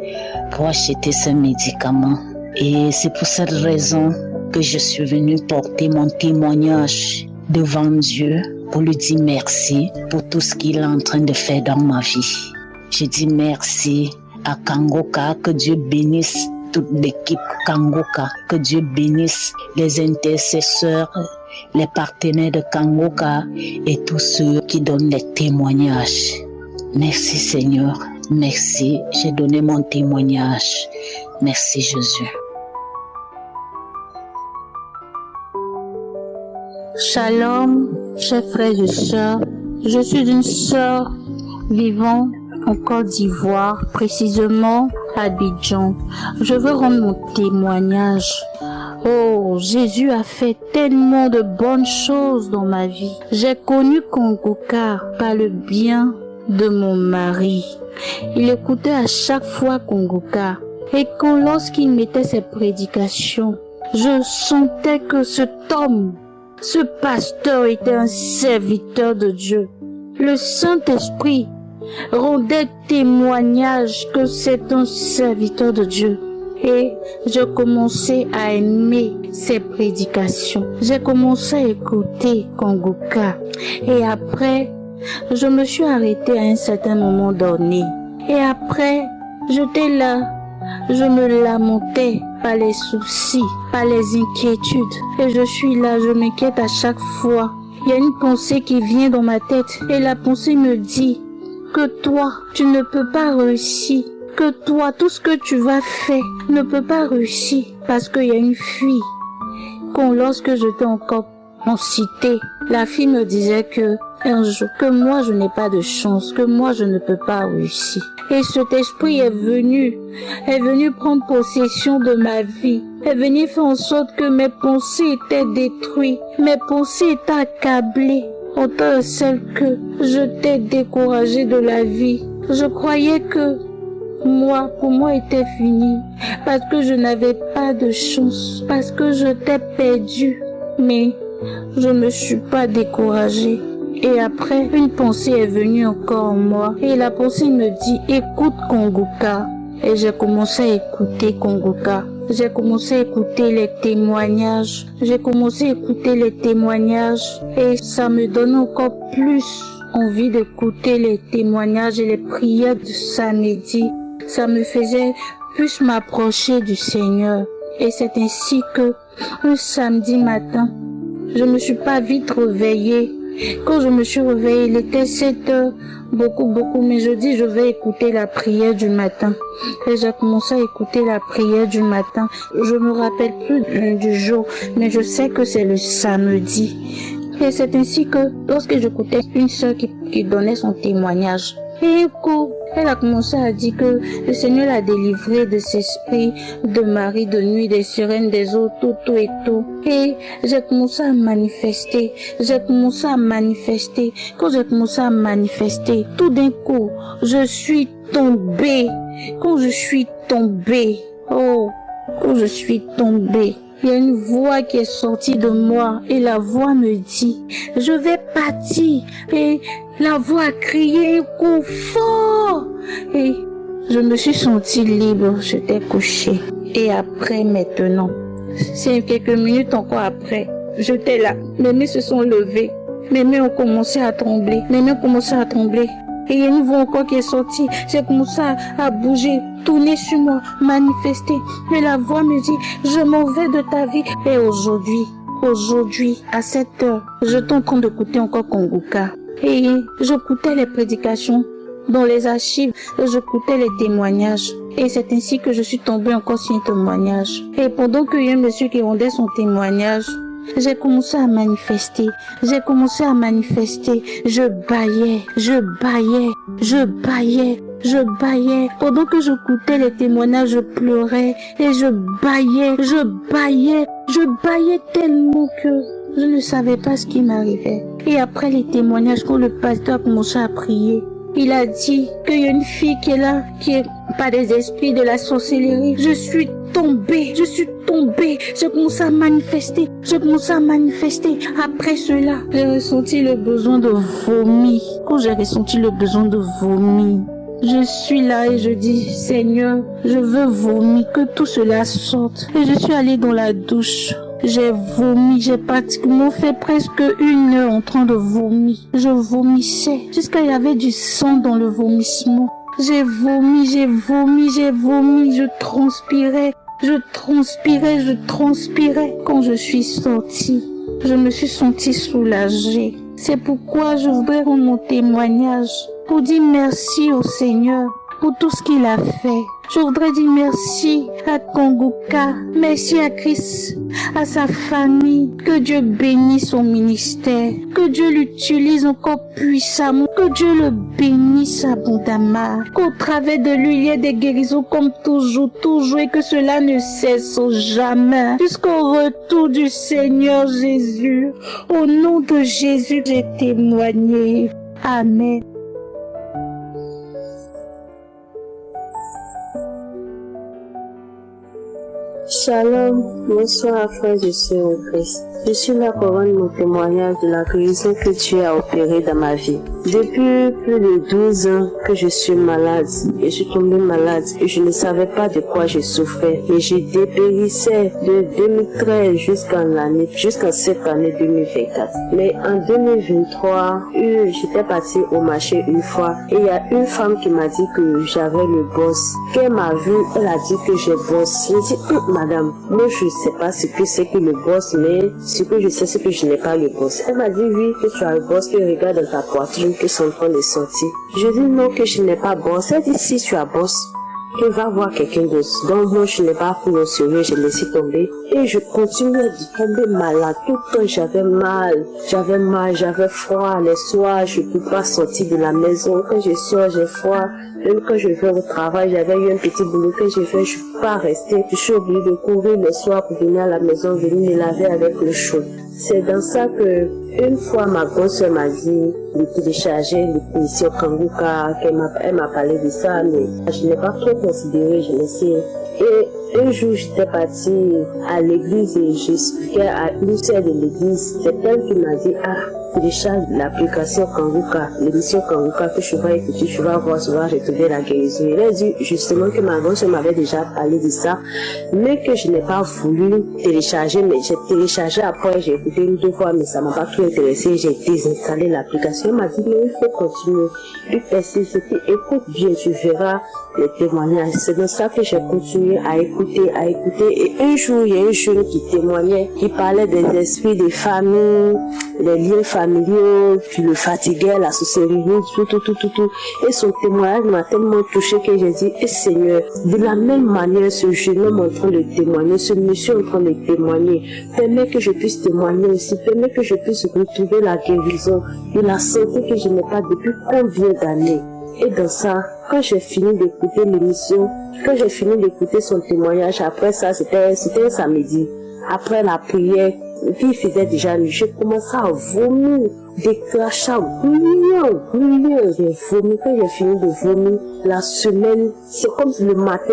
S4: pour acheter ce médicament. Et c'est pour cette raison que je suis venue porter mon témoignage devant Dieu pour lui dire merci pour tout ce qu'il est en train de faire dans ma vie. Je dis merci à Kangoka, que Dieu bénisse toute l'équipe Kangoka, que Dieu bénisse les intercesseurs, les partenaires de Kangoka et tous ceux qui donnent les témoignages. Merci Seigneur, merci, j'ai donné mon témoignage. Merci Jésus.
S5: Shalom, chers frères et sœurs. Je suis une sœur vivant en Côte d'Ivoire, précisément à Abidjan. Je veux rendre mon témoignage. Oh, Jésus a fait tellement de bonnes choses dans ma vie. J'ai connu Kangoka par le bien de mon mari. Il écoutait à chaque fois Kangoka. Et lorsqu'il mettait ses prédications, je sentais que cet homme, ce pasteur était un serviteur de Dieu. Le Saint-Esprit rendait témoignage que c'est un serviteur de Dieu. Et je commençais à aimer ses prédications. J'ai commencé à écouter Kangoka. Et après, je me suis arrêtée à un certain moment donné. Et après, j'étais là. Je me lamentais par les soucis, par les inquiétudes. Et je suis là, je m'inquiète à chaque fois. Il y a une pensée qui vient dans ma tête. Et la pensée me dit que toi, tu ne peux pas réussir. Que toi, tout ce que tu vas faire ne peut pas réussir. Parce qu'il y a une fille. Lorsque j'étais encore en cité, la fille me disait que un jour, que moi je n'ai pas de chance, que moi je ne peux pas réussir. Et cet esprit est venu prendre possession de ma vie, est venu faire en sorte que mes pensées étaient détruites, mes pensées étaient accablées, autant de celles que j'étais découragée de la vie. Je croyais que pour moi était fini, parce que je n'avais pas de chance, parce que j'étais perdue. Mais je ne me suis pas découragée. Et après, une pensée est venue encore en moi. Et la pensée me dit, écoute Kangoka. Et j'ai commencé à écouter Kangoka. J'ai commencé à écouter les témoignages. Et ça me donne encore plus envie d'écouter les témoignages et les prières de samedi. Ça me faisait plus m'approcher du Seigneur. Et c'est ainsi que, un samedi matin, je me suis pas vite réveillée. Quand je me suis réveillée, il était 7 heures, beaucoup, mais je dis je vais écouter la prière du matin. Et j'ai commencé à écouter la prière du matin. Je me rappelle plus du jour, mais je sais que c'est le samedi. Et c'est ainsi que, lorsque j'écoutais une sœur qui donnait son témoignage, et elle a commencé à dire que le Seigneur l'a délivré de ces esprits de mari, de nuit, des sirènes, des eaux, tout. Et j'ai commencé à manifester. Quand j'ai commencé à manifester, tout d'un coup, je suis tombée. Quand je suis tombée, il y a une voix qui est sortie de moi et la voix me dit, je vais partir. Et la voix a crié un coup fort et Je me suis sentie libre, j'étais couchée. Et après, maintenant, c'est quelques minutes encore après, j'étais là. Mes mains se sont levées. Mes mains ont commencé à trembler. Mes mains ont commencé à trembler. Et il y a une voix encore qui est sortie. J'ai commencé à bouger, tourner sur moi, manifester. Et la voix me dit, je m'en vais de ta vie. Et aujourd'hui, à cette heure, j'étais en train d'écouter encore Kanguka. Et j'écoutais les prédications dans les archives. Et j'écoutais les témoignages. Et c'est ainsi que je suis tombée encore sur un témoignage. Et pendant qu'il y a un monsieur qui rendait son témoignage, j'ai commencé à manifester. Je baillais. Pendant que j'écoutais les témoignages, je pleurais et je baillais tellement que je ne savais pas ce qui m'arrivait. Et après les témoignages, quand le pasteur a commencé à prier, il a dit qu'il y a une fille qui est là, qui est pas des esprits de la sorcellerie. Je suis tombée. J'ai commencé à manifester. Après cela, j'ai ressenti le besoin de vomir. Quand j'ai ressenti le besoin de vomir, je suis là et je dis, Seigneur, je veux vomir, que tout cela sorte. Et je suis allée dans la douche. J'ai vomi, j'ai pratiquement fait presque 1 heure en train de vomir. Je vomissais, jusqu'à il y avait du sang dans le vomissement. J'ai vomi, je transpirais. Quand je suis sortie, je me suis sentie soulagée. C'est pourquoi je voudrais rendre mon témoignage pour dire merci au Seigneur pour tout ce qu'il a fait. Je voudrais dire merci à Kanguka, merci à Chris, à sa famille. Que Dieu bénisse son ministère, que Dieu l'utilise encore puissamment, que Dieu le bénisse abondamment, qu'au travers de lui il y ait des guérisons comme toujours, et que cela ne cesse jamais, jusqu'au retour du Seigneur Jésus. Au nom de Jésus, j'ai témoigné. Amen.
S9: Shalom, bonsoir frères et sœurs en Christ. Je suis là pour rendre mon témoignage de la guérison que Dieu a opérée dans ma vie. Depuis plus de 12 ans que je suis malade, et je suis tombée malade et je ne savais pas de quoi je souffrais. Et je dépérissais de 2013 jusqu'à cette année 2024. Mais en 2023, j'étais partie au marché une fois et il y a une femme qui m'a dit que j'avais le boss. Quand elle m'a vu, elle a dit que j'ai boss. Je dis, madame, moi je ne sais pas ce que c'est que le boss, mais ce que je sais c'est que je n'ai pas le boss. Elle m'a dit oui, que tu as le boss, que regarde dans ta poitrine, que c'est en train de sortir. Je dis non, que je n'ai pas boss. Elle dit si tu as boss, que va voir quelqu'un d'autre. Donc moi je n'ai pas pris au sérieux, je laissé tomber. Et je continuais de tomber malade. Tout le temps j'avais mal, j'avais froid. Les soirs je ne peux pas sortir de la maison. Quand je sors j'ai froid. Même quand je vais au travail, j'avais eu un petit boulot que je fais, je ne peux pas rester. Je suis obligée de courir le soir pour venir à la maison, venir me laver avec le chaud. C'est dans ça que, une fois, ma grosse-sœur m'a dit de télécharger l'émission Kanguka, elle m'a parlé de ça, mais je n'ai pas trop considéré, je le sais. Et un jour, j'étais partie à l'église et j'expliquais à une sœur de l'église. C'est elle qui m'a dit, télécharge l'application Kanguka, l'émission Kanguka que je vais écouter, je vais voir, je vais retrouver la guérison. Elle a dit justement que ma grand-sœur m'avait déjà parlé de ça, mais que je n'ai pas voulu télécharger, mais j'ai téléchargé après, j'ai écouté 1 ou 2 fois, mais ça m'a pas trop intéressé, j'ai désinstallé l'application. Elle m'a dit, mais il faut continuer, il persiste, écoute bien, tu verras les témoignages. C'est dans ça que j'ai continué à écouter, et un jour, il y a un jeune qui témoignait, qui parlait des esprits des familles, les liens familiaux, qui le fatiguaient, la sorcellerie, tout. Et son témoignage m'a tellement touché que j'ai dit, Seigneur, de la même manière, ce jeune homme en train de témoigner, ce monsieur en train de témoigner, permets que je puisse témoigner aussi, permets que je puisse retrouver la guérison de la santé que je n'ai pas depuis combien d'années. Et dans ça, quand j'ai fini d'écouter l'émission, quand j'ai fini d'écouter son témoignage, après ça, c'était un samedi, après la prière, puis il faisait déjà nuit, j'ai commencé à vomir des crachats bruyants, j'ai vomi. Quand j'ai fini de vomir, la semaine, c'est comme le matin,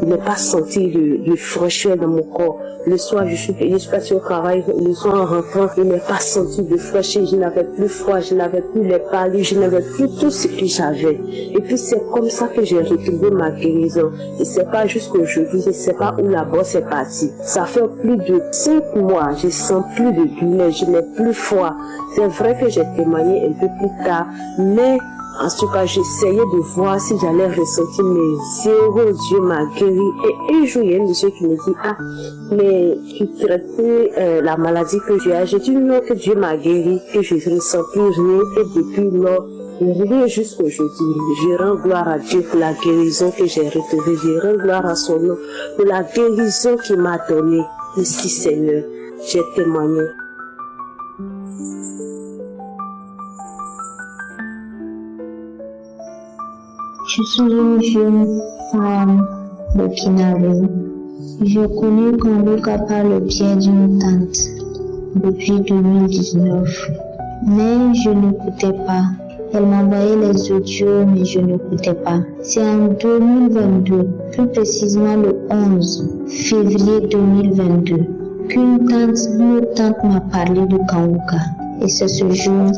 S9: il n'est pas senti de fraîcheur dans mon corps. Le soir, je suis partie au travail, le soir en rentrant, il n'est pas senti de fraîcheur, je n'avais plus froid, je n'avais plus les palus, je n'avais plus tout ce que j'avais. Et puis c'est comme ça que j'ai retrouvé ma guérison. Et c'est pas jusqu'aujourd'hui, je ne sais pas où la brosse est partie. Ça fait plus de 5 mois, je sens plus de douleur, je n'ai plus froid. C'est vrai que j'ai témoigné un peu plus tard, mais en tout cas, j'essayais de voir si j'allais ressentir mes zéro, Dieu m'a guéri. Et un jour, il y a un monsieur qui me dit, ah, mais tu traitais la maladie que tu as. J'ai dit non, que Dieu m'a guéri, que je ne ressens plus rien. Et depuis lors, rien jusqu'aujourd'hui. Je rends gloire à Dieu pour la guérison que j'ai retrouvée. Je rends gloire à son nom pour la guérison qu'il m'a donnée. Merci Seigneur, j'ai témoigné.
S10: Je suis une jeune femme burkinabé. Je connais Kangoka par le biais d'une tante depuis 2019. Mais je n'écoutais pas. Elle m'envoyait les audios, mais je n'écoutais pas. C'est en 2022, plus précisément le 11 février 2022, qu'une tante m'a parlé de Kangoka. Et c'est ce jour,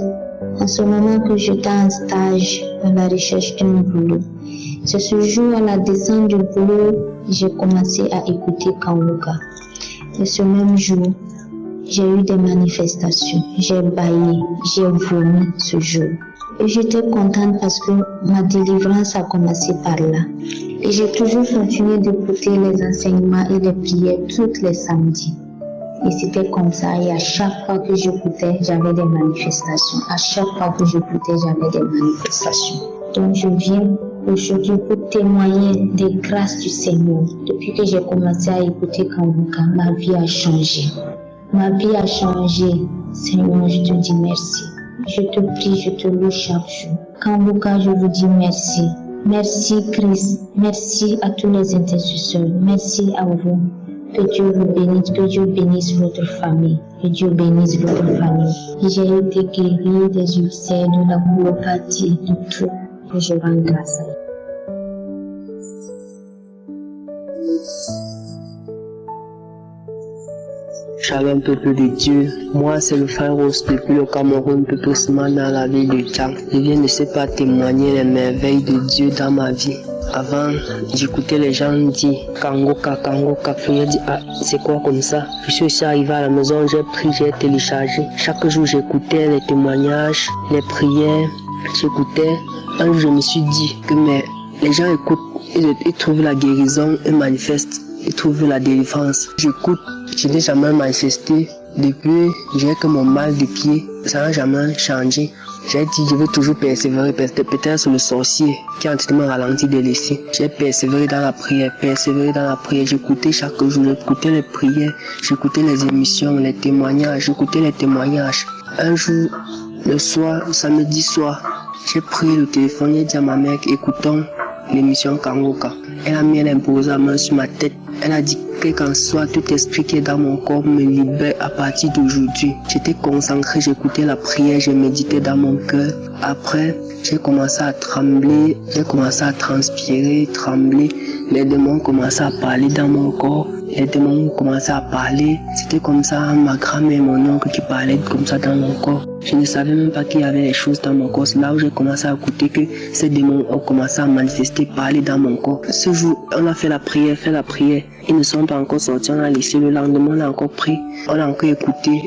S10: en ce moment que j'étais en stage à la recherche d'un boulot. C'est ce jour, à la descente du boulot, j'ai commencé à écouter Kangoka. Et ce même jour, j'ai eu des manifestations. J'ai bâillé, j'ai vomi ce jour. Et j'étais contente parce que ma délivrance a commencé par là. Et j'ai toujours continué d'écouter les enseignements et les prières tous les samedis. Et c'était comme ça, et à chaque fois que j'écoutais, j'avais des manifestations. À chaque fois que j'écoutais, j'avais des manifestations. Donc je viens aujourd'hui pour témoigner des grâces du Seigneur. Depuis que j'ai commencé à écouter Kangoka, ma vie a changé. Ma vie a changé. Seigneur, je te dis merci. Je te prie, je te loue chaque jour. Kangoka, je vous dis merci. Merci Christ. Merci à tous les intercesseurs. Merci à vous. Que Dieu vous bénisse, que Dieu bénisse votre famille, que Dieu bénisse votre famille. J'ai été guérie des ulcères, de la colopathie, de tout. Que je rends grâce à Dieu.
S11: Shalom peuple de Dieu, moi c'est le frère Rose depuis le Cameroun, plus précisément dans la ville de Tchang. Je viens de sais pas témoigner les merveilles de Dieu dans ma vie. Avant, j'écoutais les gens dire Kangoka, Kangoka, puis j'ai dit ah c'est quoi comme ça. Je suis aussi arrivé à la maison, j'ai pris, j'ai téléchargé. Chaque jour j'écoutais les témoignages, les prières, j'écoutais. Un jour je me suis dit que mais les gens écoutent, ils trouvent la guérison, ils manifestent, ils trouvent la délivrance. J'écoute, je n'ai jamais manifesté. Depuis, j'ai que mon mal de pied, ça n'a jamais changé. J'ai dit, je vais toujours persévérer, peut-être sur le sorcier qui est en train de me ralentir de laisser. J'ai persévéré dans la prière, J'écoutais chaque jour, j'écoutais les prières, j'écoutais les émissions, les témoignages, Un jour, le soir, samedi soir, j'ai pris le téléphone, j'ai dit à ma mère, écoutons l'émission Kangoka. Elle a mis imposé la main sur ma tête. Elle a dit que qu'en soit tout esprit qui est dans mon corps me libère à partir d'aujourd'hui. J'étais concentré, j'écoutais la prière, je méditais dans mon cœur. Après, j'ai commencé à trembler, j'ai commencé à transpirer, trembler. Les démons commençaient à parler dans mon corps. Les démons commençaient à parler. C'était comme ça, ma grand-mère et mon oncle qui parlaient comme ça dans mon corps. Je ne savais même pas qu'il y avait des choses dans mon corps. C'est là où j'ai commencé à écouter que ces démons ont commencé à manifester, parler dans mon corps. Ce jour, on a fait la prière. Ils ne sont pas encore sortis, on a laissé le lendemain, on a encore pris. On a encore écouté.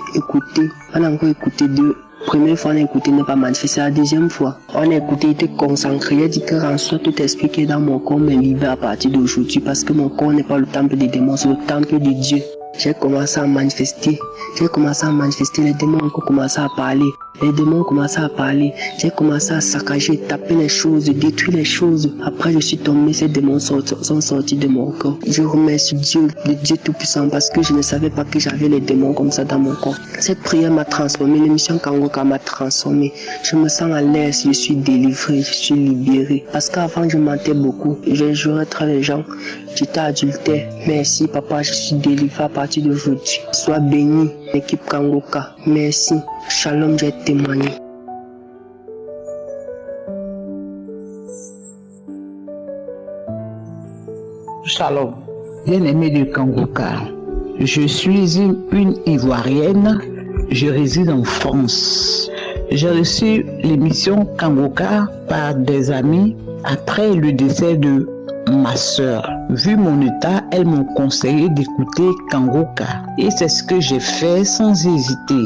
S11: On a encore écouté deux. Première fois, on a écouté, n'est pas manifesté. La deuxième fois, on a écouté, il était concentré. Il a dit que en soit tout esprit qui est dans mon corps me libère à partir d'aujourd'hui parce que mon corps n'est pas le temple des démons, c'est le temple de Dieu. J'ai commencé à manifester. Les démons ont commencé à parler. J'ai commencé à saccager, taper les choses, détruire les choses. Après, je suis tombé, ces démons sont sortis de mon corps. Je remercie Dieu, le Dieu Tout-Puissant, parce que je ne savais pas que j'avais les démons comme ça dans mon corps. Cette prière m'a transformé, l'émission Kangoka m'a transformé. Je me sens à l'aise, je suis délivré, je suis libéré. Parce qu'avant, je mentais beaucoup. Je jurais très les gens. J'étais adultère. Merci, papa, je suis délivré par partir d'aujourd'hui. Sois béni, équipe Kangoka. Merci. Shalom, j'ai témoigné.
S12: Shalom, bien-aimé de Kangoka. Je suis une Ivoirienne, je réside en France. J'ai reçu l'émission Kangoka par des amis après le décès de ma sœur. Vu mon état, elles m'ont conseillé d'écouter Kangoka. Et c'est ce que j'ai fait sans hésiter.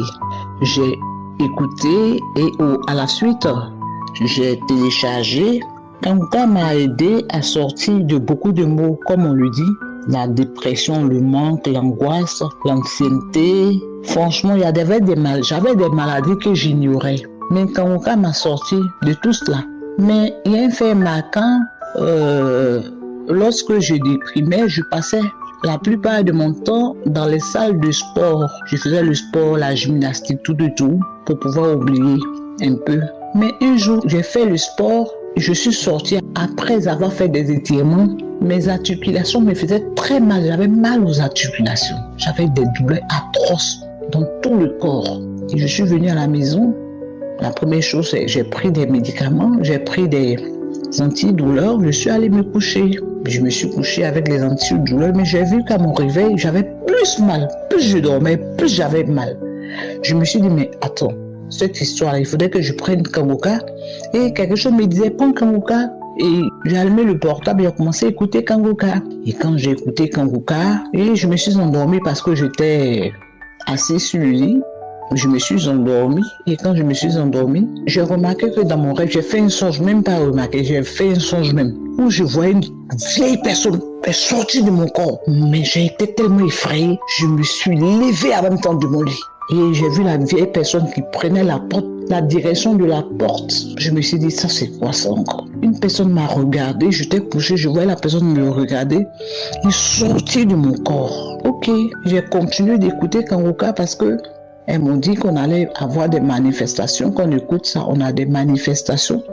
S12: J'ai écouté et à la suite, j'ai téléchargé. Kangoka m'a aidé à sortir de beaucoup de mots, comme on le dit. La dépression, le manque, l'angoisse, l'anxiété. Franchement, j'avais des maladies que j'ignorais. Mais Kangoka m'a sorti de tout cela. Mais il y a un fait marquant. Lorsque je déprimais, je passais la plupart de mon temps dans les salles de sport. Je faisais le sport, la gymnastique, tout, pour pouvoir oublier un peu. Mais un jour, j'ai fait le sport. Je suis sortie après avoir fait des étirements. Mes articulations me faisaient très mal. J'avais mal aux articulations. J'avais des douleurs atroces dans tout le corps. Et je suis venue à la maison. La première chose, c'est que j'ai pris des médicaments. J'ai pris des antidouleurs. Je suis allée me coucher. Je me suis couchée avec les antidouleurs. Mais j'ai vu qu'à mon réveil, j'avais plus mal. Plus je dormais, plus j'avais mal. Je me suis dit, mais attends. Cette histoire, il faudrait que je prenne Kangoka. Et quelque chose me disait, prends Kangoka. Et j'ai allumé le portable et j'ai commencé à écouter Kangoka. Et quand j'ai écouté Kangoka, et je me suis endormie parce que j'étais assise sur le lit. Je me suis endormie. Et quand je me suis endormie, j'ai remarqué que dans mon rêve, j'ai fait un songe, même pas remarqué, j'ai fait un songe même, où je voyais une vieille personne sortir de mon corps. Mais j'ai été tellement effrayée, je me suis levée en même temps de mon lit. Et j'ai vu la vieille personne qui prenait la direction de la porte. Je me suis dit, ça c'est quoi ça encore? Une personne m'a regardé, j'étais couchée, je voyais la personne me regarder. Il sortit de mon corps. Ok, j'ai continué d'écouter Kangoka parce que elles m'ont dit qu'on allait avoir des manifestations. Quand on écoute ça, on a des manifestations.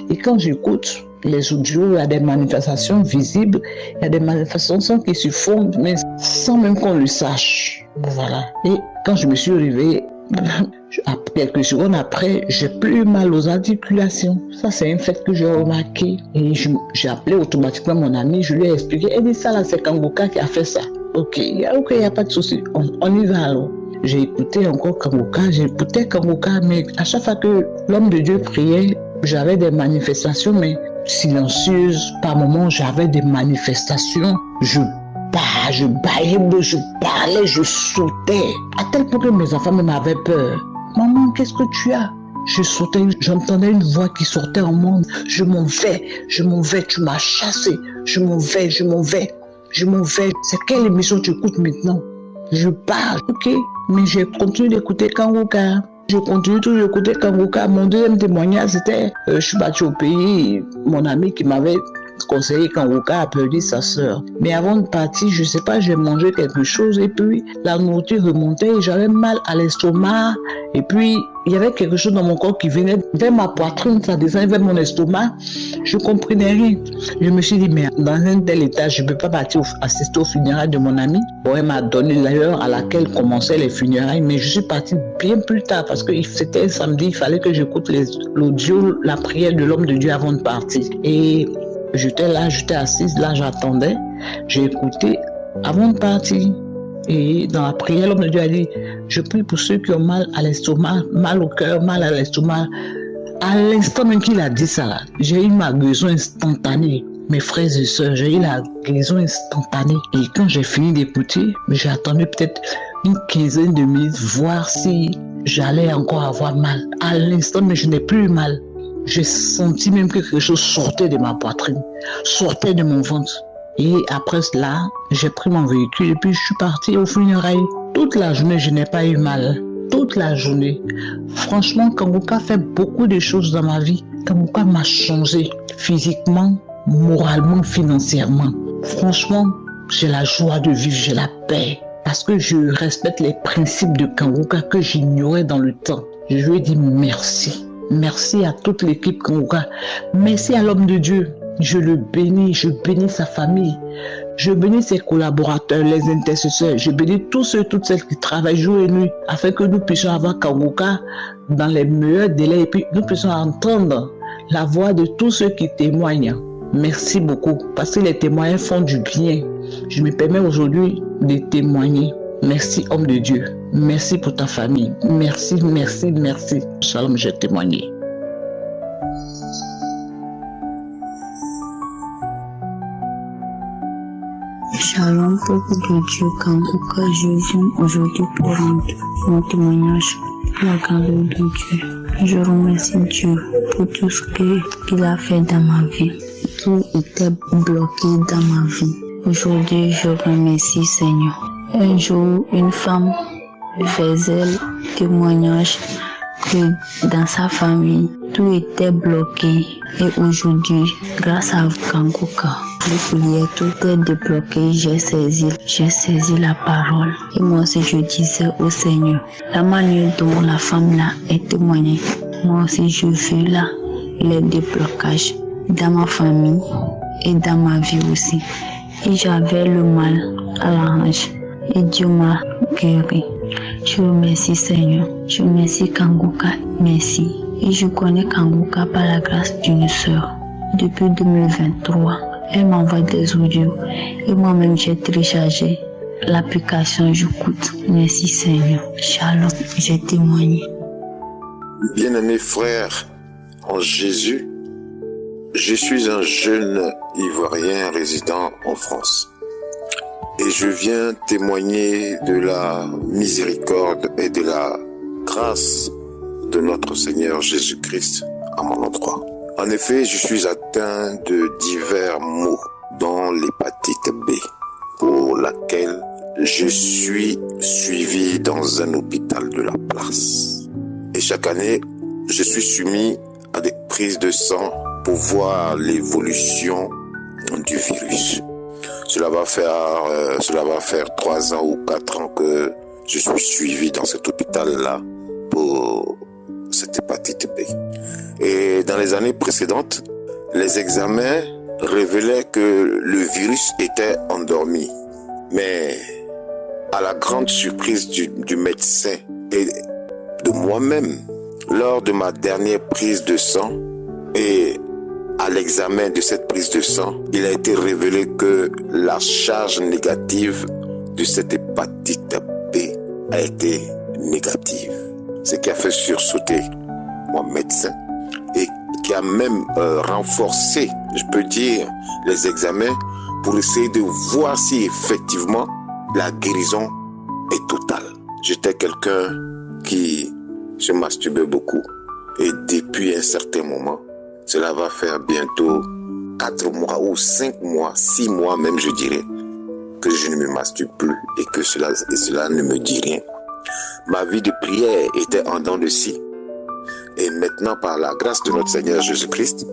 S12: Et quand j'écoute les audios, il y a des manifestations visibles, il y a des manifestations qui se font, mais sans même qu'on le sache. Voilà. Et quand je me suis réveillée, quelques secondes après, j'ai plus mal aux articulations. Ça, c'est un fait que j'ai remarqué. Et j'ai appelé automatiquement mon ami, je lui ai expliqué. Elle dit, ça là, c'est Kangoka qui a fait ça. Ok, il n'y a pas de souci. On y va alors. J'ai écouté encore Kangoka, mais à chaque fois que l'homme de Dieu priait, j'avais des manifestations, mais silencieuses. Par moments, j'avais des manifestations. Je baillais, je parlais, je sautais. À tel point que mes enfants m'avaient peur. Maman, qu'est-ce que tu as? Je sautais, j'entendais une voix qui sortait en moi. Je m'en vais, tu m'as chassé. Je m'en vais. C'est quelle émission tu écoutes maintenant? Je parle, ok, mais j'ai continué d'écouter Kangoka. Je continue toujours d'écouter Kangoka. Mon deuxième témoignage, c'était, je suis partie au pays, mon ami qui m'avait conseillé Kangoka a perdu sa sœur. Mais avant de partir, je sais pas, j'ai mangé quelque chose et puis la nourriture remontait et j'avais mal à l'estomac. Et puis, il y avait quelque chose dans mon corps qui venait vers ma poitrine, ça descendait vers mon estomac. Je comprenais rien. Je me suis dit, mais dans un tel état, je ne peux pas partir assister aux funérailles de mon ami. Bon, elle m'a donné l'heure à laquelle commençaient les funérailles, mais je suis partie bien plus tard parce que c'était un samedi, il fallait que j'écoute l'audio, la prière de l'homme de Dieu avant de partir. Et j'étais là, j'étais assise, là, j'attendais. J'ai écouté avant de partir. Et dans la prière, l'homme de Dieu a dit, je prie pour ceux qui ont mal à l'estomac, mal au cœur, mal à l'estomac. À l'instant même qu'il a dit ça, là, j'ai eu ma guérison instantanée. Mes frères et sœurs, j'ai eu la guérison instantanée. Et quand j'ai fini d'écouter, j'ai attendu peut-être une quinzaine de minutes, voir si j'allais encore avoir mal. À l'instant, mais je n'ai plus eu mal. J'ai senti même que quelque chose sortait de ma poitrine, sortait de mon ventre. Et après cela, j'ai pris mon véhicule et puis je suis partie aux funérailles. Toute la journée, je n'ai pas eu mal. Toute la journée. Franchement, Kangoka fait beaucoup de choses dans ma vie. Kangoka m'a changé physiquement, moralement, financièrement. Franchement, j'ai la joie de vivre, j'ai la paix. Parce que je respecte les principes de Kangoka que j'ignorais dans le temps. Je lui ai dit merci. Merci à toute l'équipe Kangoka. Merci à l'homme de Dieu. Je le bénis, je bénis sa famille. Je bénis ses collaborateurs, les intercesseurs. Je bénis tous ceux, toutes celles qui travaillent jour et nuit afin que nous puissions avoir Kangoka dans les meilleurs délais et puis nous puissions entendre la voix de tous ceux qui témoignent. Merci beaucoup parce que les témoignages font du bien. Je me permets aujourd'hui de témoigner. Merci, homme de Dieu. Merci pour ta famille. Merci, merci, merci. Shalom, j'ai témoigné.
S10: Shalom, peuple de Dieu, Kangoka, je viens aujourd'hui pour rendre mon témoignage à la grandeur de Dieu. Je remercie Dieu pour tout ce qu'il a fait dans ma vie. Tout était bloqué dans ma vie. Aujourd'hui, je remercie Seigneur. Un jour, une femme faisait le témoignage que dans sa famille, tout était bloqué. Et aujourd'hui, grâce à Kangoka, les prières, tout est débloqué. J'ai saisi la parole. Et moi aussi, je disais au Seigneur, la manière dont la femme là est témoignée, moi aussi, je veux là les déblocages dans ma famille et dans ma vie aussi. Et j'avais le mal à la hanche. Et Dieu m'a guéri. Je remercie Seigneur. Je remercie Kangoka. Merci. Et je connais Kangoka par la grâce d'une sœur. Depuis 2023, elle m'envoie des audios. Et moi-même, j'ai téléchargé l'application. J'écoute. Merci Seigneur. Shalom. J'ai témoigné.
S13: Bien-aimés frères en Jésus, je suis un jeune Ivoirien résident en France. Et je viens témoigner de la miséricorde et de la grâce de notre Seigneur Jésus-Christ à mon endroit. En effet, je suis atteint de divers maux, dont l'hépatite B, pour laquelle je suis suivi dans un hôpital de la place. Et chaque année, je suis soumis à des prises de sang pour voir l'évolution du virus. Cela va faire 3 ans ou 4 ans que je suis suivi dans cet hôpital-là pour cette hépatite B. Et dans les années précédentes, les examens révélaient que le virus était endormi. Mais à la grande surprise du médecin et de moi-même, lors de ma dernière prise de sang et à l'examen de cette prise de sang, il a été révélé que la charge négative de cette hépatite B a été négative. Ce qui a fait sursauter mon médecin et qui a même renforcé, je peux dire, les examens pour essayer de voir si effectivement la guérison est totale. J'étais quelqu'un qui se masturbait beaucoup et depuis un certain moment, cela va faire bientôt 4 mois ou 5 mois, 6 mois même je dirais, que je ne me masturbe plus et que cela ne me dit rien. Ma vie de prière était en dents de scie. Et maintenant, par la grâce de notre Seigneur Jésus-Christ,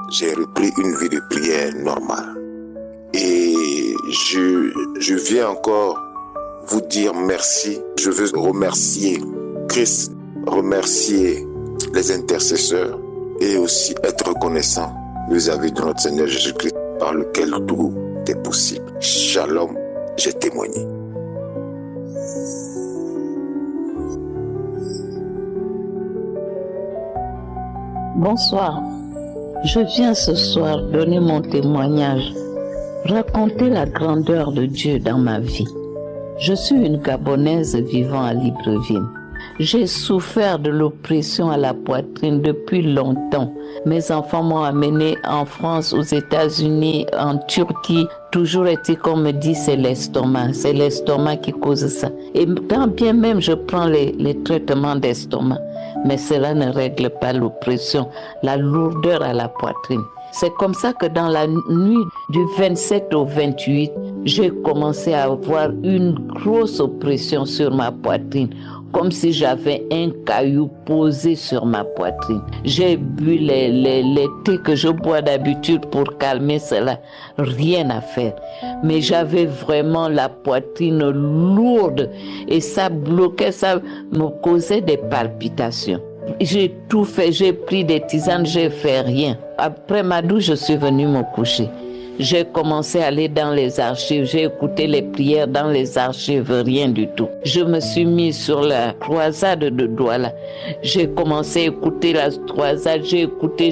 S13: j'ai repris une vie de prière normale. Et je viens encore vous dire merci. Je veux remercier Christ, remercier les intercesseurs et aussi être reconnaissant vis-à-vis de notre Seigneur Jésus-Christ par lequel tout est possible. Shalom, j'ai témoigné.
S4: Bonsoir. Je viens ce soir donner mon témoignage, raconter la grandeur de Dieu dans ma vie. Je suis une Gabonaise vivant à Libreville. J'ai souffert de l'oppression à la poitrine depuis longtemps. Mes enfants m'ont amené en France, aux États-Unis, en Turquie. Toujours été qu'on me dit c'est l'estomac qui cause ça. Et tant bien même je prends les traitements d'estomac, mais cela ne règle pas l'oppression, la lourdeur à la poitrine. C'est comme ça que dans la nuit du 27 au 28, j'ai commencé à avoir une grosse oppression sur ma poitrine, comme si j'avais un caillou posé sur ma poitrine. J'ai bu les thés que je bois d'habitude pour calmer cela, rien à faire. Mais j'avais vraiment la poitrine lourde et ça bloquait, ça me causait des palpitations. J'ai tout fait, j'ai pris des tisanes, j'ai fait rien. Après ma douche, je suis venue me coucher. J'ai commencé à aller dans les archives, j'ai écouté les prières dans les archives, rien du tout. Je me suis mis sur la croisade de Douala. J'ai commencé à écouter la croisade, j'ai écouté,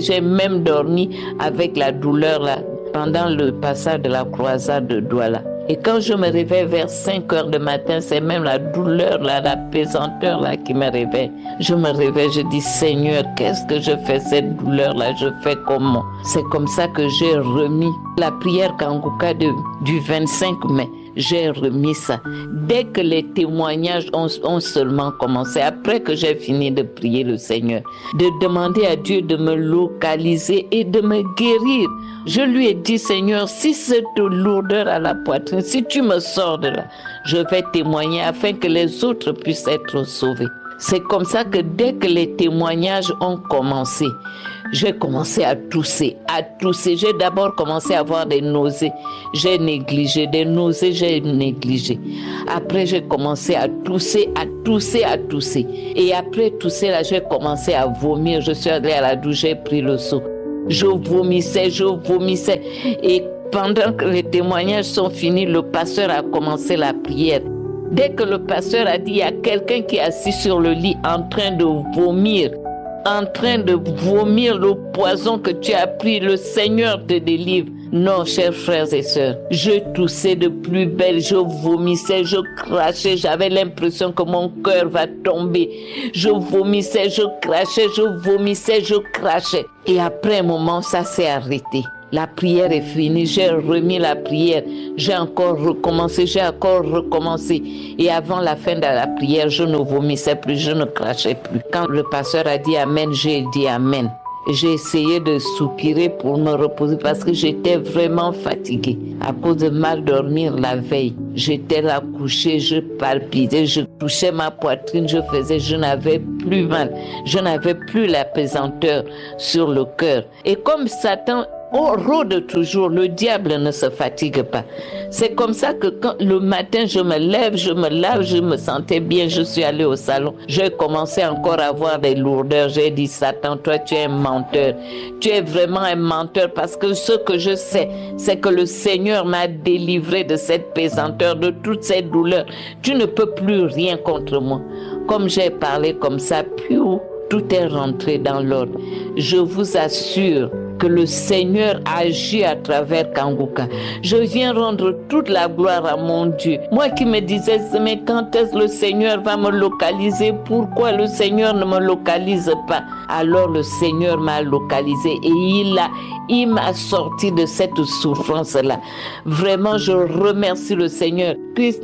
S4: j'ai même dormi avec la douleur là, pendant le passage de la croisade de Douala. Et quand je me réveille vers 5 heures du matin, c'est même la douleur, là, la pesanteur là, qui me réveille. Je me réveille, je dis Seigneur, qu'est-ce que je fais cette douleur-là? Je fais comment? C'est comme ça que j'ai remis la prière Kanguka du 25 mai. J'ai remis ça. Dès que les témoignages ont seulement commencé, après que j'ai fini de prier le Seigneur, de demander à Dieu de me localiser et de me guérir. Je lui ai dit, Seigneur, si cette lourdeur à la poitrine, si tu me sors de là, je vais témoigner afin que les autres puissent être sauvés. C'est comme ça que dès que les témoignages ont commencé, j'ai commencé à tousser. J'ai d'abord commencé à avoir des nausées. J'ai négligé, des nausées, j'ai négligé. Après, j'ai commencé à tousser. Et après tousser, là, j'ai commencé à vomir. Je suis allée à la douche, j'ai pris le seau. Je vomissais. Et pendant que les témoignages sont finis, le pasteur a commencé la prière. Dès que le pasteur a dit, il y a quelqu'un qui est assis sur le lit en train de vomir le poison que tu as pris, le Seigneur te délivre. Non, chers frères et sœurs, je toussais de plus belle, je vomissais, je crachais, j'avais l'impression que mon cœur va tomber. Je vomissais, je crachais. Et après un moment, ça s'est arrêté. La prière est finie, j'ai remis la prière, j'ai encore recommencé. Et avant la fin de la prière, je ne vomissais plus, je ne crachais plus. Quand le pasteur a dit Amen, j'ai dit Amen. J'ai essayé de soupirer pour me reposer parce que j'étais vraiment fatiguée à cause de mal dormir la veille. J'étais là couchée, je palpitais, je touchais ma poitrine, je n'avais plus mal. Je n'avais plus la pesanteur sur le cœur. Et comme Satan rôde toujours, le diable ne se fatigue pas. C'est comme ça que quand le matin je me lève, je me lave, je me sentais bien, je suis allée au salon. J'ai commencé encore à avoir des lourdeurs. J'ai dit Satan, toi tu es un menteur. Tu es vraiment un menteur parce que ce que je sais, c'est que le Seigneur m'a délivré de cette pesanteur, de toutes ces douleurs. Tu ne peux plus rien contre moi. Comme j'ai parlé comme ça, puis tout est rentré dans l'ordre. Je vous assure que le Seigneur agit à travers Kanguka. Je viens rendre toute la gloire à mon Dieu. Moi qui me disais, mais quand est-ce que le Seigneur va me localiser? Pourquoi le Seigneur ne me localise pas? Alors le Seigneur m'a localisé et il m'a sorti de cette souffrance-là. Vraiment, je remercie le Seigneur,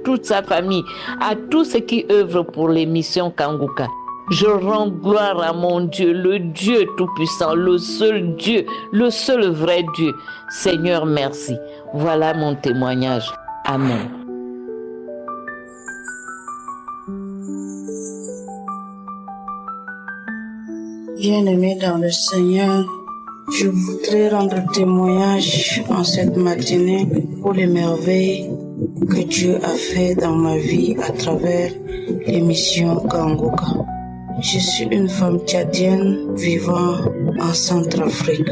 S4: toute sa famille, à tous ceux qui œuvrent pour les missions Kanguka. Je rends gloire à mon Dieu, le Dieu Tout-Puissant, le seul Dieu, le seul vrai Dieu. Seigneur, merci. Voilà mon témoignage. Amen.
S8: Bien-aimés dans le Seigneur, je voudrais rendre témoignage en cette matinée pour les merveilles que Dieu a fait dans ma vie à travers l'émission Kanguka. Je suis une femme tchadienne vivant en Centrafrique.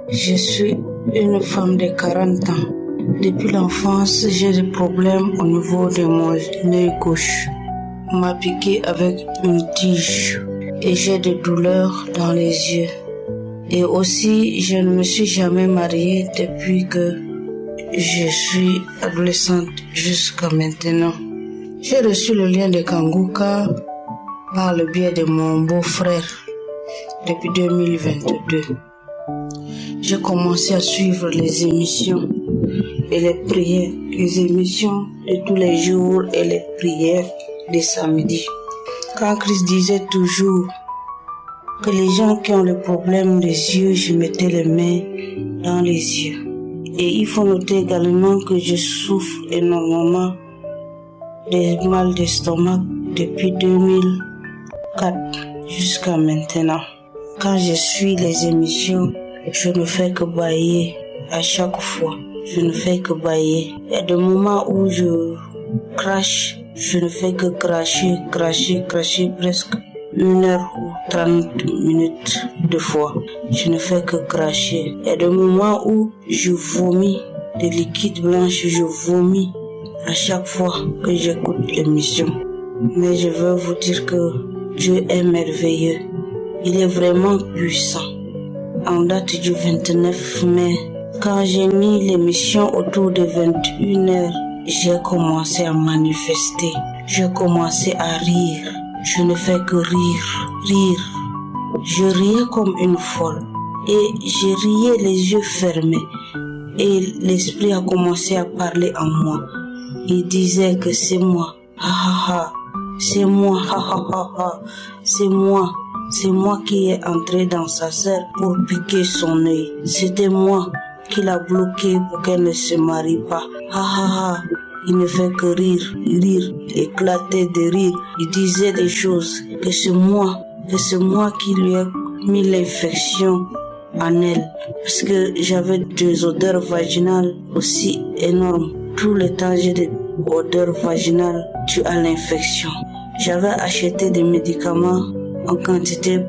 S8: Je suis une femme de 40 ans. Depuis l'enfance, j'ai des problèmes au niveau de mon œil gauche. On m'a piqué avec une tige et j'ai des douleurs dans les yeux. Et aussi, je ne me suis jamais mariée depuis que je suis adolescente jusqu'à maintenant. J'ai reçu le lien de Kanguka par le biais de mon beau-frère depuis 2022. J'ai commencé à suivre les émissions et les prières, les émissions de tous les jours et les prières des samedis. Quand Christ disait toujours que les gens qui ont le problème des yeux, je mettais les mains dans les yeux. Et il faut noter également que je souffre énormément des mal d'estomac depuis 2004 jusqu'à maintenant. Quand je suis les émissions, je ne fais que bâiller à chaque fois. Je ne fais que bâiller. Il y a des moments où je crache, je ne fais que cracher presque
S14: 1 heure ou 30 minutes de fois. Je ne fais que cracher. Il y a des moments où je vomis des liquides blanches, je vomis à chaque fois que j'écoute l'émission. Mais je veux vous dire que Dieu est merveilleux. Il est vraiment puissant. En date du 29 mai, quand j'ai mis l'émission autour de 21h, j'ai commencé à manifester. J'ai commencé à rire. Je ne fais que rire. Je riais comme une folle. Et je riais les yeux fermés. Et l'esprit a commencé à parler en moi. Il disait que c'est moi. Ha ha ha. C'est moi. Ha ha ha ha. C'est moi. C'est moi qui est entré dans sa serre pour piquer son œil. C'était moi qui l'a bloqué pour qu'elle ne se marie pas. Ha ha ha. Il ne fait que rire, éclater de rire. Il disait des choses, que c'est moi qui lui ai mis l'infection en elle. Parce que j'avais des odeurs vaginales aussi énormes. Tout le temps j'ai des odeurs vaginales dues à l'infection. J'avais acheté des médicaments en quantité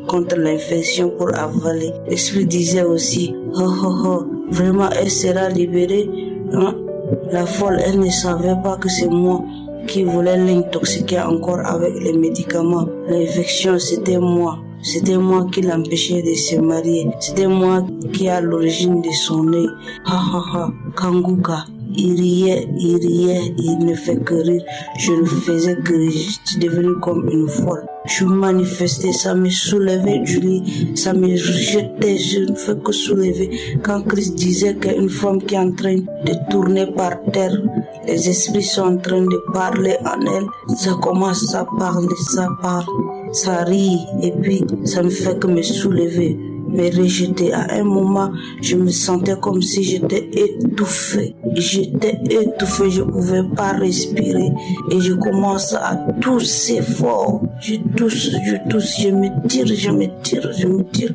S14: contre l'infection pour avaler. L'esprit disait aussi, vraiment elle sera libérée, hein? La folle, elle ne savait pas que c'est moi qui voulais l'intoxiquer encore avec les médicaments. L'infection, c'était moi. C'était moi qui l'empêchais de se marier. C'était moi qui est à l'origine de son œil. Ha ha ha, Kanguka. Il riait, il ne fait que rire. Je ne faisais que rire. Je suis devenue comme une folle. Je manifestais, ça me soulevait du lit, ça me jetait, je ne fais que soulever. Quand Christ disait qu'une femme qui est en train de tourner par terre, les esprits sont en train de parler en elle, ça commence à parler, ça parle, ça rit, et puis ça me fait que me soulever, me rejeter. À un moment, je me sentais comme si j'étais étouffée. J'étais étouffée, je ne pouvais pas respirer. Et je commence à tousser fort. Je tousse, je me tire.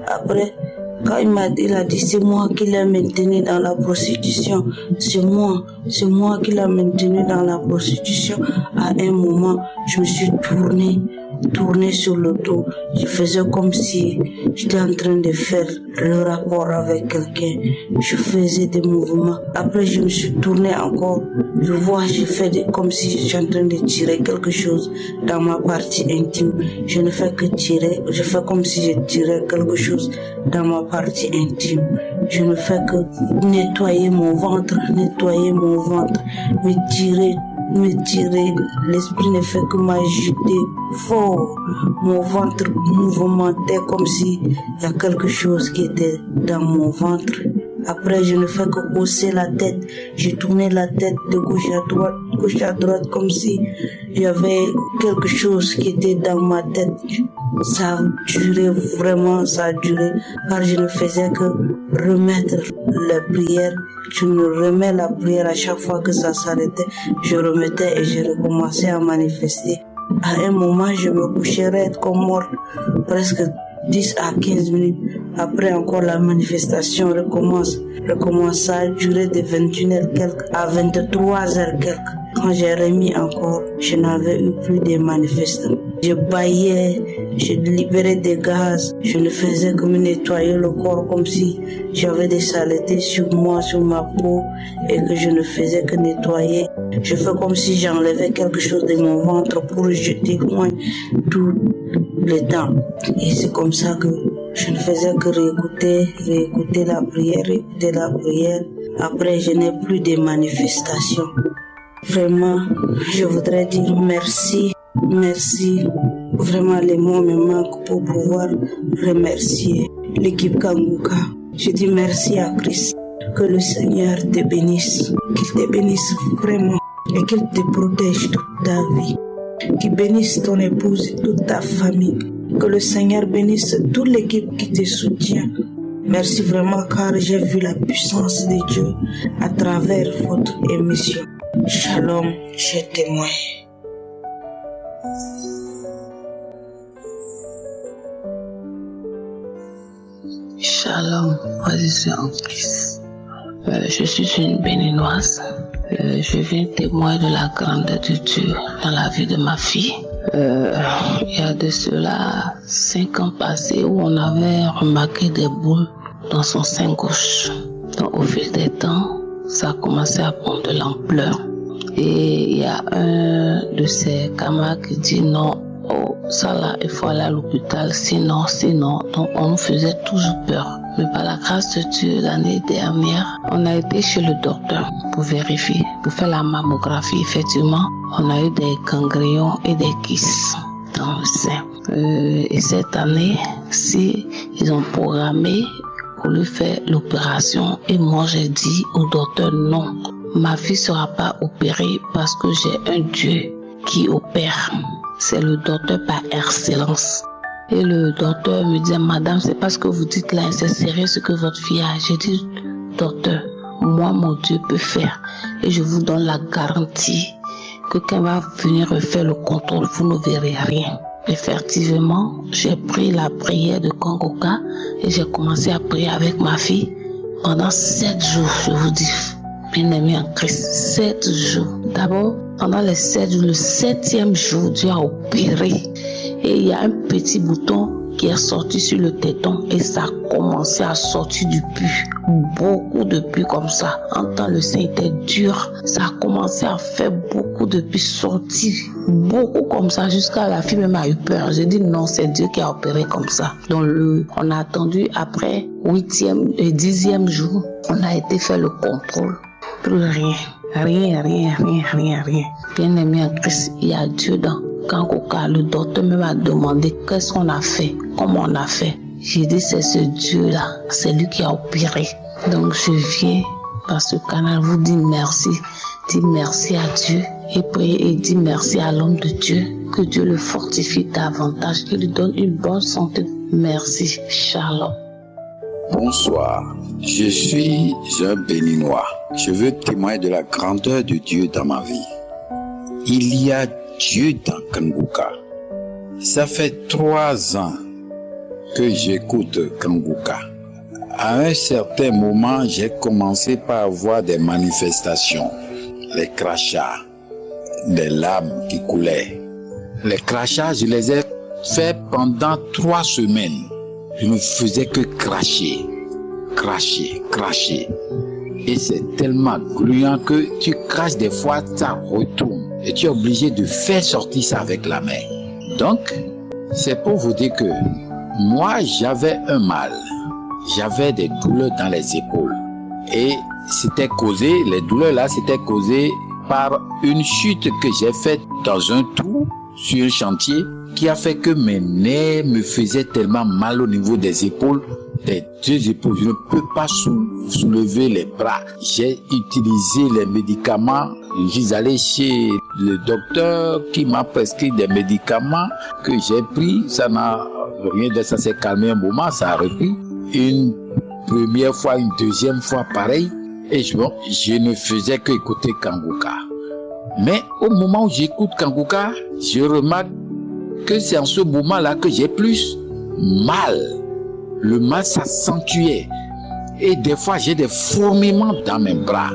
S14: Après, quand il a dit, c'est moi qui l'ai maintenu dans la prostitution. C'est moi qui l'ai maintenu dans la prostitution. À un moment, je me suis tournée sur le dos. Je faisais comme si j'étais en train de faire le rapport avec quelqu'un. Je faisais des mouvements. Après, je me suis tournée encore. Je fais comme si je suis en train de tirer quelque chose dans ma partie intime. Je ne fais que tirer. Je fais comme si je tirais quelque chose dans ma partie intime. Je ne fais que nettoyer mon ventre, me tirer, l'esprit ne fait que m'agiter fort, mon ventre mouvementait comme si il y a quelque chose qui était dans mon ventre. Après, je ne fais que hausser la tête, j'ai tourné la tête de gauche à droite, comme si il y avait quelque chose qui était dans ma tête. Ça a duré, car je ne faisais que remettre la prière. Je me remets la prière à chaque fois que ça s'arrêtait. Je remettais et je recommençais à manifester. À un moment, je me couchais raide comme morte, presque 10 à 15 minutes. Après encore, la manifestation recommence à durer de 21h quelques à 23h quelques. Quand j'ai remis encore, je n'avais eu plus de manifestants. Je baillais, je libérais des gaz, je ne faisais que me nettoyer le corps comme si j'avais des saletés sur moi, sur ma peau, et que je ne faisais que nettoyer. Je fais comme si j'enlevais quelque chose de mon ventre pour jeter loin tout le temps. Et c'est comme ça que je ne faisais que réécouter la prière. Après, je n'ai plus de manifestations. Vraiment, je voudrais dire merci. Vraiment, les mots me manquent pour pouvoir remercier l'équipe Kanguka. Je dis merci à Christ. Que le Seigneur te bénisse. Qu'il te bénisse vraiment et qu'il te protège toute ta vie. Qu'il bénisse ton épouse et toute ta famille. Que le Seigneur bénisse toute l'équipe qui te soutient. Merci vraiment car j'ai vu la puissance de Dieu à travers votre émission. Shalom, je témoigne.
S15: Shalom, frères en Christ. Je suis une béninoise. Je viens témoigner de la grandeur de Dieu dans la vie de ma fille. Il y a de cela 5 ans passés où on avait remarqué des boules dans son sein gauche. Donc au fil des temps, ça a commencé à prendre de l'ampleur. Et il y a un de ses camarades qui dit non, oh, ça là, il faut aller à l'hôpital, sinon. Donc on nous faisait toujours peur. Mais par la grâce de Dieu, l'année dernière, on a été chez le docteur pour vérifier, pour faire la mammographie. Effectivement, on a eu des ganglions et des kystes dans le sein. Et cette année, ils ont programmé pour lui faire l'opération. Et moi, j'ai dit au docteur non. Ma fille ne sera pas opérée parce que j'ai un Dieu qui opère. C'est le docteur par excellence. Et le docteur me disait, madame, c'est pas ce que vous dites là, c'est sérieux ce que votre fille a. J'ai dit, docteur, moi, mon Dieu peut faire. Et je vous donne la garantie que quand va venir refaire le contrôle, vous ne verrez rien. Effectivement, j'ai pris la prière de Kangoka et j'ai commencé à prier avec ma fille pendant 7 jours, je vous dis. Bien-aimé en Christ, 7 jours. D'abord, pendant les 7 jours, le 7e jour, Dieu a opéré. Et il y a un petit bouton qui est sorti sur le téton et ça a commencé à sortir du pus. Beaucoup de pus comme ça. En temps, le sein était dur. Ça a commencé à faire beaucoup de pus sortir. Beaucoup comme ça jusqu'à la fille même a eu peur. J'ai dit non, c'est Dieu qui a opéré comme ça. Donc on a attendu après 8e et 10e jour. On a été faire le contrôle. Plus rien. Rien. Bien aimé en Christ, il y a Dieu dans Kangoka. Le docteur me m'a demandé qu'est-ce qu'on a fait, comment on a fait. J'ai dit c'est ce Dieu-là, c'est lui qui a opéré. Donc je viens par ce canal vous dire merci. Dis merci à Dieu et prie et dis merci à l'homme de Dieu. Que Dieu le fortifie davantage, qu'il lui donne une bonne santé. Merci. Shalom.
S16: Bonsoir, je suis un Béninois. Je veux témoigner de la grandeur de Dieu dans ma vie. Il y a Dieu dans Kangoka. Ça fait 3 ans que j'écoute Kangoka. À un certain moment, j'ai commencé par avoir des manifestations, les crachats, des larmes qui coulaient. Les crachats, je les ai faits pendant 3 semaines. Je ne faisais que cracher. Et c'est tellement gluant que tu craches des fois, ça retourne. Et tu es obligé de faire sortir ça avec la main. Donc, c'est pour vous dire que moi, j'avais un mal. J'avais des douleurs dans les épaules. Et c'était causé, les douleurs là, c'était causé par une chute que j'ai faite dans un trou sur un chantier qui a fait que mes nerfs me faisaient tellement mal au niveau des épaules, des 2 épaules. Je ne peux pas soulever les bras. J'ai utilisé les médicaments. Je suis allé chez le docteur qui m'a prescrit des médicaments que j'ai pris. Ça n'a rien de ça, s'est calmé un moment, ça a repris. Une première fois, une deuxième fois, pareil. Et je ne faisais que écouter Kangoka. Mais au moment où j'écoute Kangoka, je remarque que c'est en ce moment-là que j'ai plus mal. Le mal s'accentuait. Et des fois, j'ai des fourmillements dans mes bras.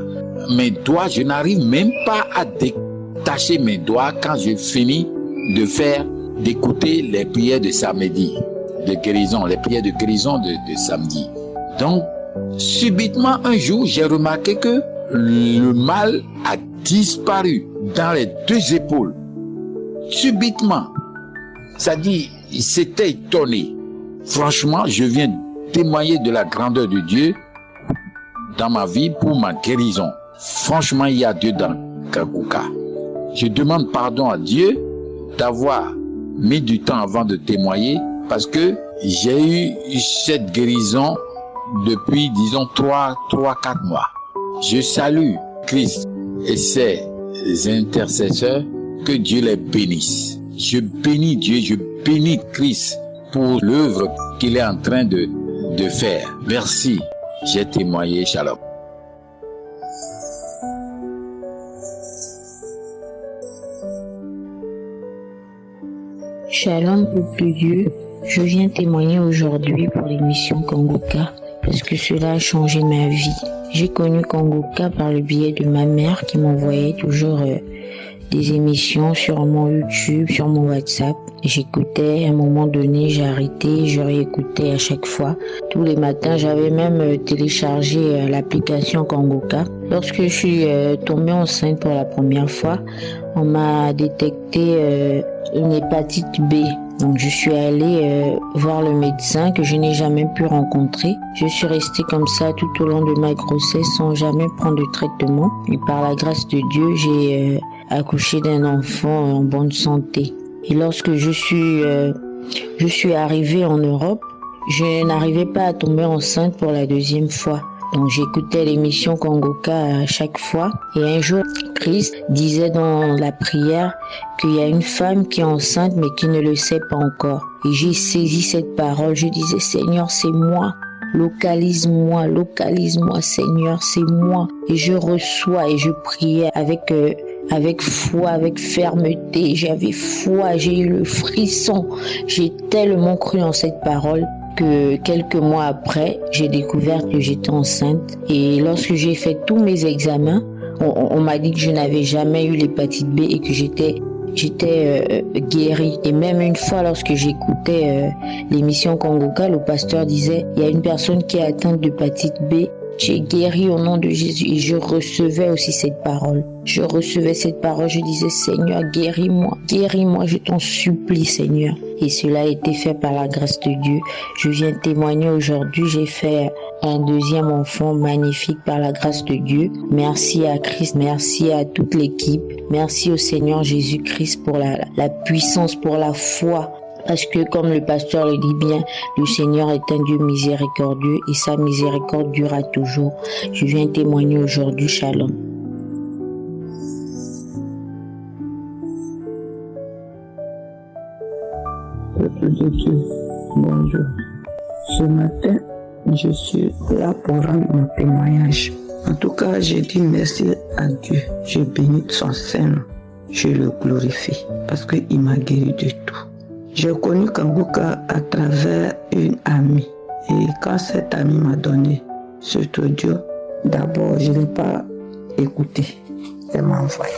S16: Mes doigts, je n'arrive même pas à détacher mes doigts quand je finis d'écouter les prières de samedi, de guérison, les prières de guérison de samedi. Donc, subitement, un jour, j'ai remarqué que le mal a disparu dans les 2 épaules. Subitement. Ça dit, il s'était étonné. Franchement, je viens témoigner de la grandeur de Dieu dans ma vie pour ma guérison. Franchement, il y a Dieu dans Kangoka. Je demande pardon à Dieu d'avoir mis du temps avant de témoigner parce que j'ai eu cette guérison depuis, disons, 3-4 mois. Je salue Christ et ses intercesseurs, que Dieu les bénisse. Je bénis Dieu, je bénis Christ pour l'œuvre qu'il est en train de faire. Merci, j'ai témoigné, shalom.
S17: Shalom, peuple de Dieu. Je viens témoigner aujourd'hui pour l'émission Kangoka parce que cela a changé ma vie. J'ai connu Kangoka par le biais de ma mère qui m'envoyait toujours des émissions sur mon YouTube, sur mon WhatsApp. J'écoutais, à un moment donné, j'ai arrêté, je réécoutais à chaque fois. Tous les matins, j'avais même téléchargé l'application Kangoka. Lorsque je suis tombée enceinte pour la première fois, on m'a détecté une hépatite B. Donc je suis allée voir le médecin que je n'ai jamais pu rencontrer. Je suis restée comme ça tout au long de ma grossesse sans jamais prendre de traitement. Et par la grâce de Dieu, j'ai accouché d'un enfant en bonne santé. Et lorsque je suis arrivée en Europe, je n'arrivais pas à tomber enceinte pour la deuxième fois. Donc j'écoutais l'émission Kangoka à chaque fois. Et un jour, Christ disait dans la prière qu'il y a une femme qui est enceinte mais qui ne le sait pas encore. Et j'ai saisi cette parole. Je disais, Seigneur, c'est moi. Localise-moi, Seigneur, c'est moi. Et je reçois et je priais avec foi, avec fermeté. J'avais foi, j'ai eu le frisson. J'ai tellement cru en cette parole que quelques mois après, j'ai découvert que j'étais enceinte. Et lorsque j'ai fait tous mes examens, on m'a dit que je n'avais jamais eu l'hépatite B et que j'étais guérie. Et même une fois, lorsque j'écoutais l'émission Kangoka, le pasteur disait, il y a une personne qui est atteinte d'hépatite B. J'ai guéri au nom de Jésus et je recevais aussi cette parole. Je disais, Seigneur, guéris-moi, je t'en supplie, Seigneur. Et cela a été fait par la grâce de Dieu. Je viens témoigner aujourd'hui, j'ai fait un deuxième enfant magnifique par la grâce de Dieu. Merci à Christ, merci à toute l'équipe. Merci au Seigneur Jésus-Christ pour la puissance, pour la foi. Parce que, comme le pasteur le dit bien, le Seigneur est un Dieu miséricordieux et sa miséricorde durera toujours. Je viens témoigner aujourd'hui, Shalom.
S3: Peuple de Dieu, bonjour. Ce matin, je suis là pour rendre mon témoignage. En tout cas, je dis merci à Dieu. Je bénis son Saint. Je le glorifie parce qu'il m'a guéri de tout. J'ai connu Kangoka à travers une amie. Et quand cette amie m'a donné cet audio, d'abord, je ne l'ai pas écouté. Elle m'a envoyé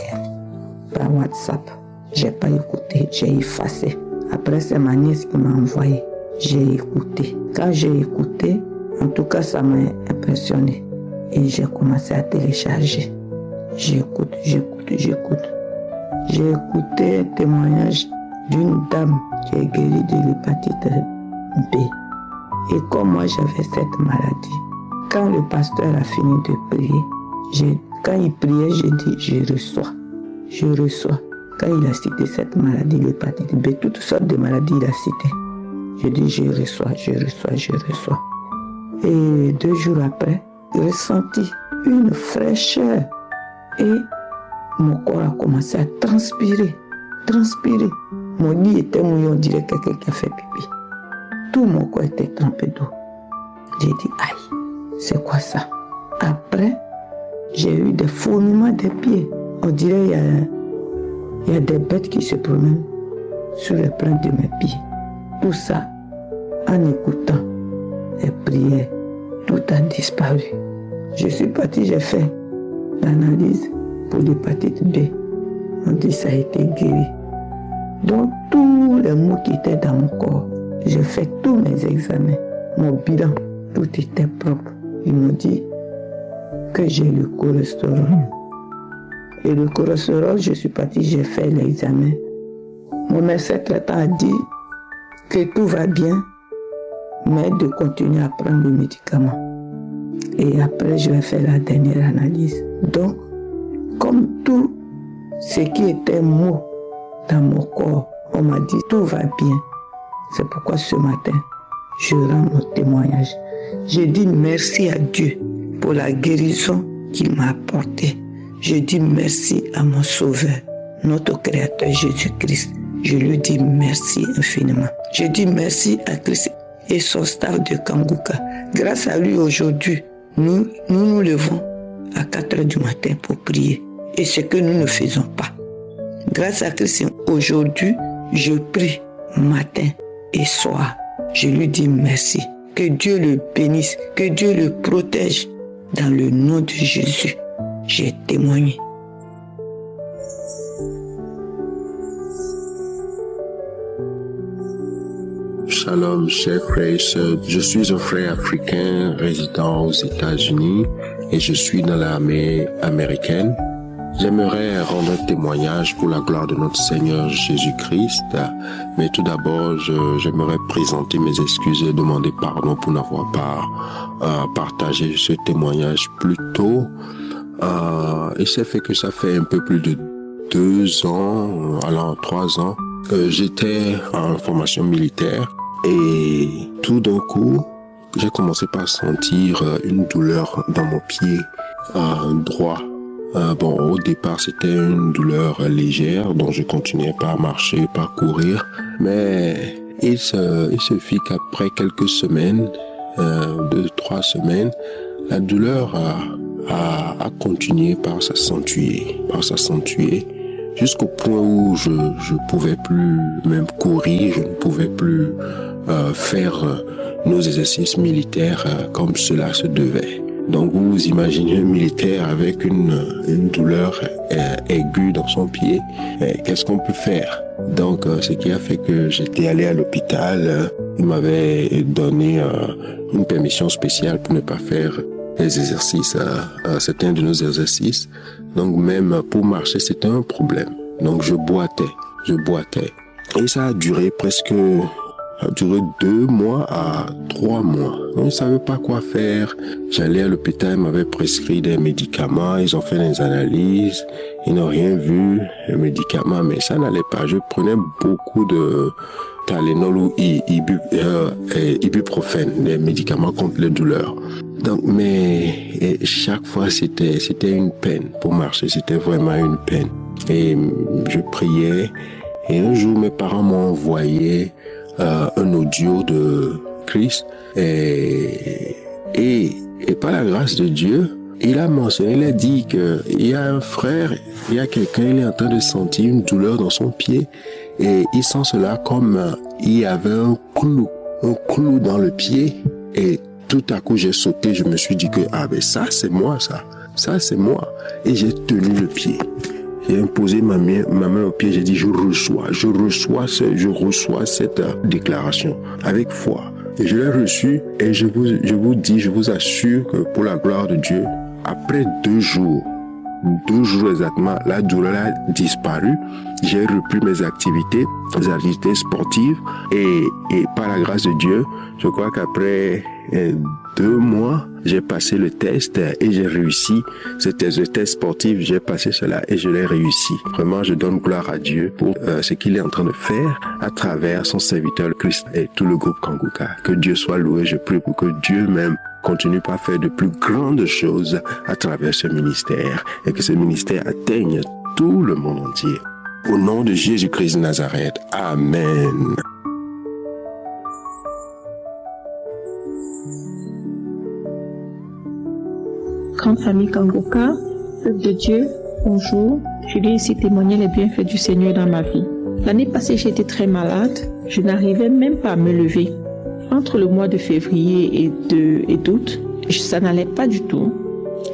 S3: par WhatsApp. Je n'ai pas écouté, j'ai effacé. Après, c'est ma nièce qui m'a envoyé. J'ai écouté. Quand j'ai écouté, en tout cas, ça m'a impressionné. Et j'ai commencé à télécharger. J'écoute. J'ai écouté un témoignage d'une dame qui est guérie de l'hépatite B. Et comme moi j'avais cette maladie, quand le pasteur a fini de prier, quand il priait, j'ai dit je reçois. Quand il a cité cette maladie, l'hépatite B, toutes sortes de maladies il a cité. Je dis je reçois. Et 2 jours après, j'ai ressenti une fraîcheur et mon corps a commencé à transpirer. Mon lit était mouillé, on dirait quelqu'un qui a fait pipi. Tout mon corps était trempé d'eau. J'ai dit, aïe, c'est quoi ça? Après, j'ai eu des fourmillements des pieds. On dirait il y a des bêtes qui se promènent sur les plantes de mes pieds. Tout ça, en écoutant les prières, tout a disparu. Je suis parti, j'ai fait l'analyse pour l'hépatite B. On dit ça a été guéri. Donc tous les maux qui étaient dans mon corps, j'ai fait tous mes examens, mon bilan, tout était propre. Ils m'ont dit que j'ai le cholestérol. Et le cholestérol, je suis parti, j'ai fait l'examen. Mon médecin traitant a dit que tout va bien, mais de continuer à prendre le médicament. Et après, je vais faire la dernière analyse. Donc, comme tout ce qui était mou dans mon corps, on m'a dit tout va bien. C'est pourquoi ce matin, je rends mon témoignage. Je dis merci à Dieu pour la guérison qu'il m'a apportée. Je dis merci à mon Sauveur, notre Créateur Jésus-Christ. Je lui dis merci infiniment. Je dis merci à Christ et son staff de Kangoka. Grâce à lui aujourd'hui, nous nous levons à 4 h du matin pour prier. Et ce que nous ne faisons pas. Grâce à Christ, aujourd'hui, je prie matin et soir. Je lui dis merci. Que Dieu le bénisse, que Dieu le protège. Dans le nom de Jésus, j'ai témoigné.
S13: Shalom, chers frères et sœurs. Je suis un frère africain résidant aux États-Unis et je suis dans l'armée américaine. J'aimerais rendre un témoignage pour la gloire de notre Seigneur Jésus-Christ. Mais tout d'abord, j'aimerais présenter mes excuses et demander pardon pour n'avoir pas partagé ce témoignage plus tôt. Et c'est fait que ça fait un peu plus de 2 ans, alors 3 ans, que j'étais en formation militaire et tout d'un coup, j'ai commencé par sentir une douleur dans mon pied droit. Au départ, c'était une douleur légère, donc je continuais pas à marcher, pas à courir. Mais il se fit qu'après quelques semaines, 2-3 semaines, la douleur a continué par s'accentuer, jusqu'au point où je pouvais plus même courir, je ne pouvais plus faire nos exercices militaires comme cela se devait. Donc vous imaginez un militaire avec une douleur aiguë dans son pied, qu'est-ce qu'on peut faire? Donc ce qui a fait que j'étais allé à l'hôpital, ils m'avaient donné une permission spéciale pour ne pas faire les exercices, certains de nos exercices. Donc même pour marcher c'était un problème. Donc je boitais. Et ça a duré 2 mois à 3 mois. On ne savait pas quoi faire. J'allais à l'hôpital, ils m'avaient prescrit des médicaments, ils ont fait des analyses, ils n'ont rien vu, les médicaments, mais ça n'allait pas. Je prenais beaucoup de Tylenol ou ibuprofène, des médicaments contre les douleurs. Donc, mais chaque fois c'était une peine pour marcher, c'était vraiment une peine. Et je priais, et un jour mes parents m'ont envoyé un audio de Chris et par la grâce de Dieu, il a mentionné, il a dit qu'il y a un frère, il y a quelqu'un, il est en train de sentir une douleur dans son pied et il sent cela comme il y avait un clou dans le pied et tout à coup j'ai sauté, je me suis dit que ça c'est moi, ça c'est moi, et j'ai tenu le pied. J'ai imposé ma main au pied, j'ai dit je reçois cette déclaration avec foi. Et je l'ai reçu et je vous assure que pour la gloire de Dieu, après 2 jours exactement, la douleur a disparu. J'ai repris mes activités sportives et par la grâce de Dieu, je crois qu'après 2 mois, j'ai passé le test et j'ai réussi. C'était le test sportif, j'ai passé cela et je l'ai réussi. Vraiment, je donne gloire à Dieu pour ce qu'il est en train de faire à travers son serviteur Christ et tout le groupe Kanguka. Que Dieu soit loué, je prie pour que Dieu même continue par faire de plus grandes choses à travers ce ministère et que ce ministère atteigne tout le monde entier. Au nom de Jésus-Christ de Nazareth, Amen.
S18: Grande famille Kanguka, peuple de Dieu, bonjour. Je viens ici témoigner les bienfaits du Seigneur dans ma vie. L'année passée, j'étais très malade. Je n'arrivais même pas à me lever. Entre le mois de février et d'août, ça n'allait pas du tout.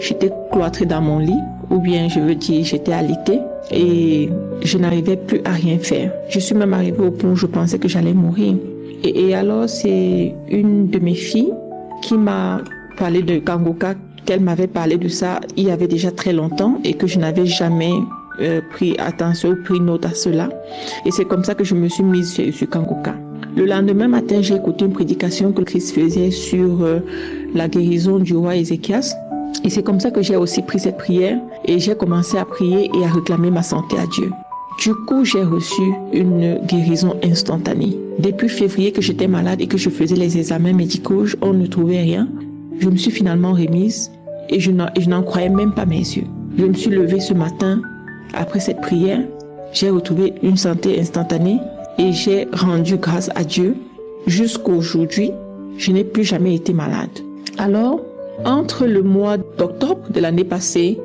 S18: J'étais cloîtrée dans mon lit, ou bien je veux dire, j'étais alitée et je n'arrivais plus à rien faire. Je suis même arrivée au point où je pensais que j'allais mourir. Et alors, c'est une de mes filles qui m'a parlé de Kanguka, qu'elle m'avait parlé de ça il y avait déjà très longtemps et que je n'avais jamais pris attention ou pris note à cela. Et c'est comme ça que je me suis mise sur Kanguka. Le lendemain matin, j'ai écouté une prédication que Christ faisait sur la guérison du roi Ézéchias. Et c'est comme ça que j'ai aussi pris cette prière et j'ai commencé à prier et à réclamer ma santé à Dieu. Du coup, j'ai reçu une guérison instantanée. Depuis février que j'étais malade et que je faisais les examens médicaux, on ne trouvait rien. Je me suis finalement remise et je n'en croyais même pas mes yeux. Je me suis levée ce matin après cette prière. J'ai retrouvé une santé instantanée et j'ai rendu grâce à Dieu. Jusqu'aujourd'hui, je n'ai plus jamais été malade. Alors, entre le mois d'octobre de l'année passée,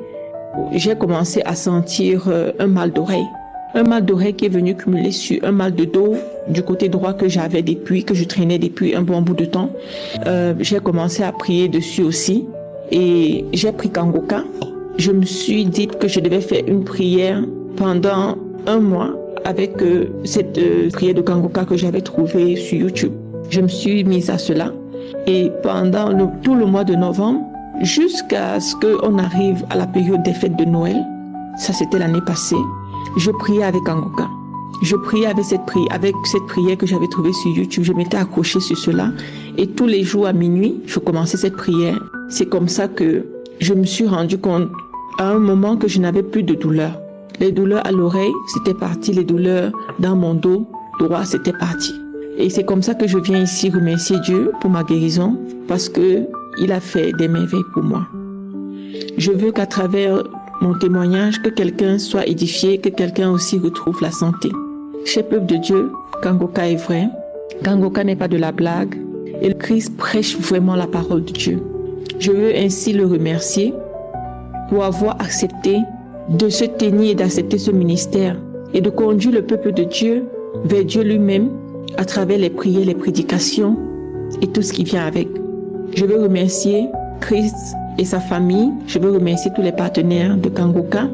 S18: j'ai commencé à sentir un mal d'oreille. Un mal d'oreille qui est venu cumuler sur un mal de dos du côté droit que j'avais que je traînais depuis un bon bout de temps. J'ai commencé à prier dessus aussi et j'ai pris Kanguka. Je me suis dit que je devais faire une prière pendant 1 mois avec cette prière de Kanguka que j'avais trouvée sur YouTube. je me suis mise à cela. Et pendant tout le mois de novembre, jusqu'à ce qu'on arrive à la période des fêtes de Noël, ça c'était l'année passée, je priais avec Kangoka. Je priais avec cette prière que j'avais trouvée sur YouTube. Je m'étais accrochée sur cela. Et tous les jours à minuit, je commençais cette prière. C'est comme ça que je me suis rendu compte à un moment que je n'avais plus de douleur. Les douleurs à l'oreille, c'était parti. Les douleurs dans mon dos droit, c'était parti. Et c'est comme ça que je viens ici remercier Dieu pour ma guérison parce que il a fait des merveilles pour moi. Je veux qu'à travers mon témoignage, que quelqu'un soit édifié, que quelqu'un aussi retrouve la santé. Cher peuple de Dieu, Kangoka est vrai. Kangoka n'est pas de la blague. Et le Christ prêche vraiment la parole de Dieu. Je veux ainsi le remercier pour avoir accepté de se tenir et d'accepter ce ministère et de conduire le peuple de Dieu vers Dieu lui-même à travers les prières, les prédications et tout ce qui vient avec. Je veux remercier Christ et sa famille. Je veux remercier tous les partenaires de Kangoka.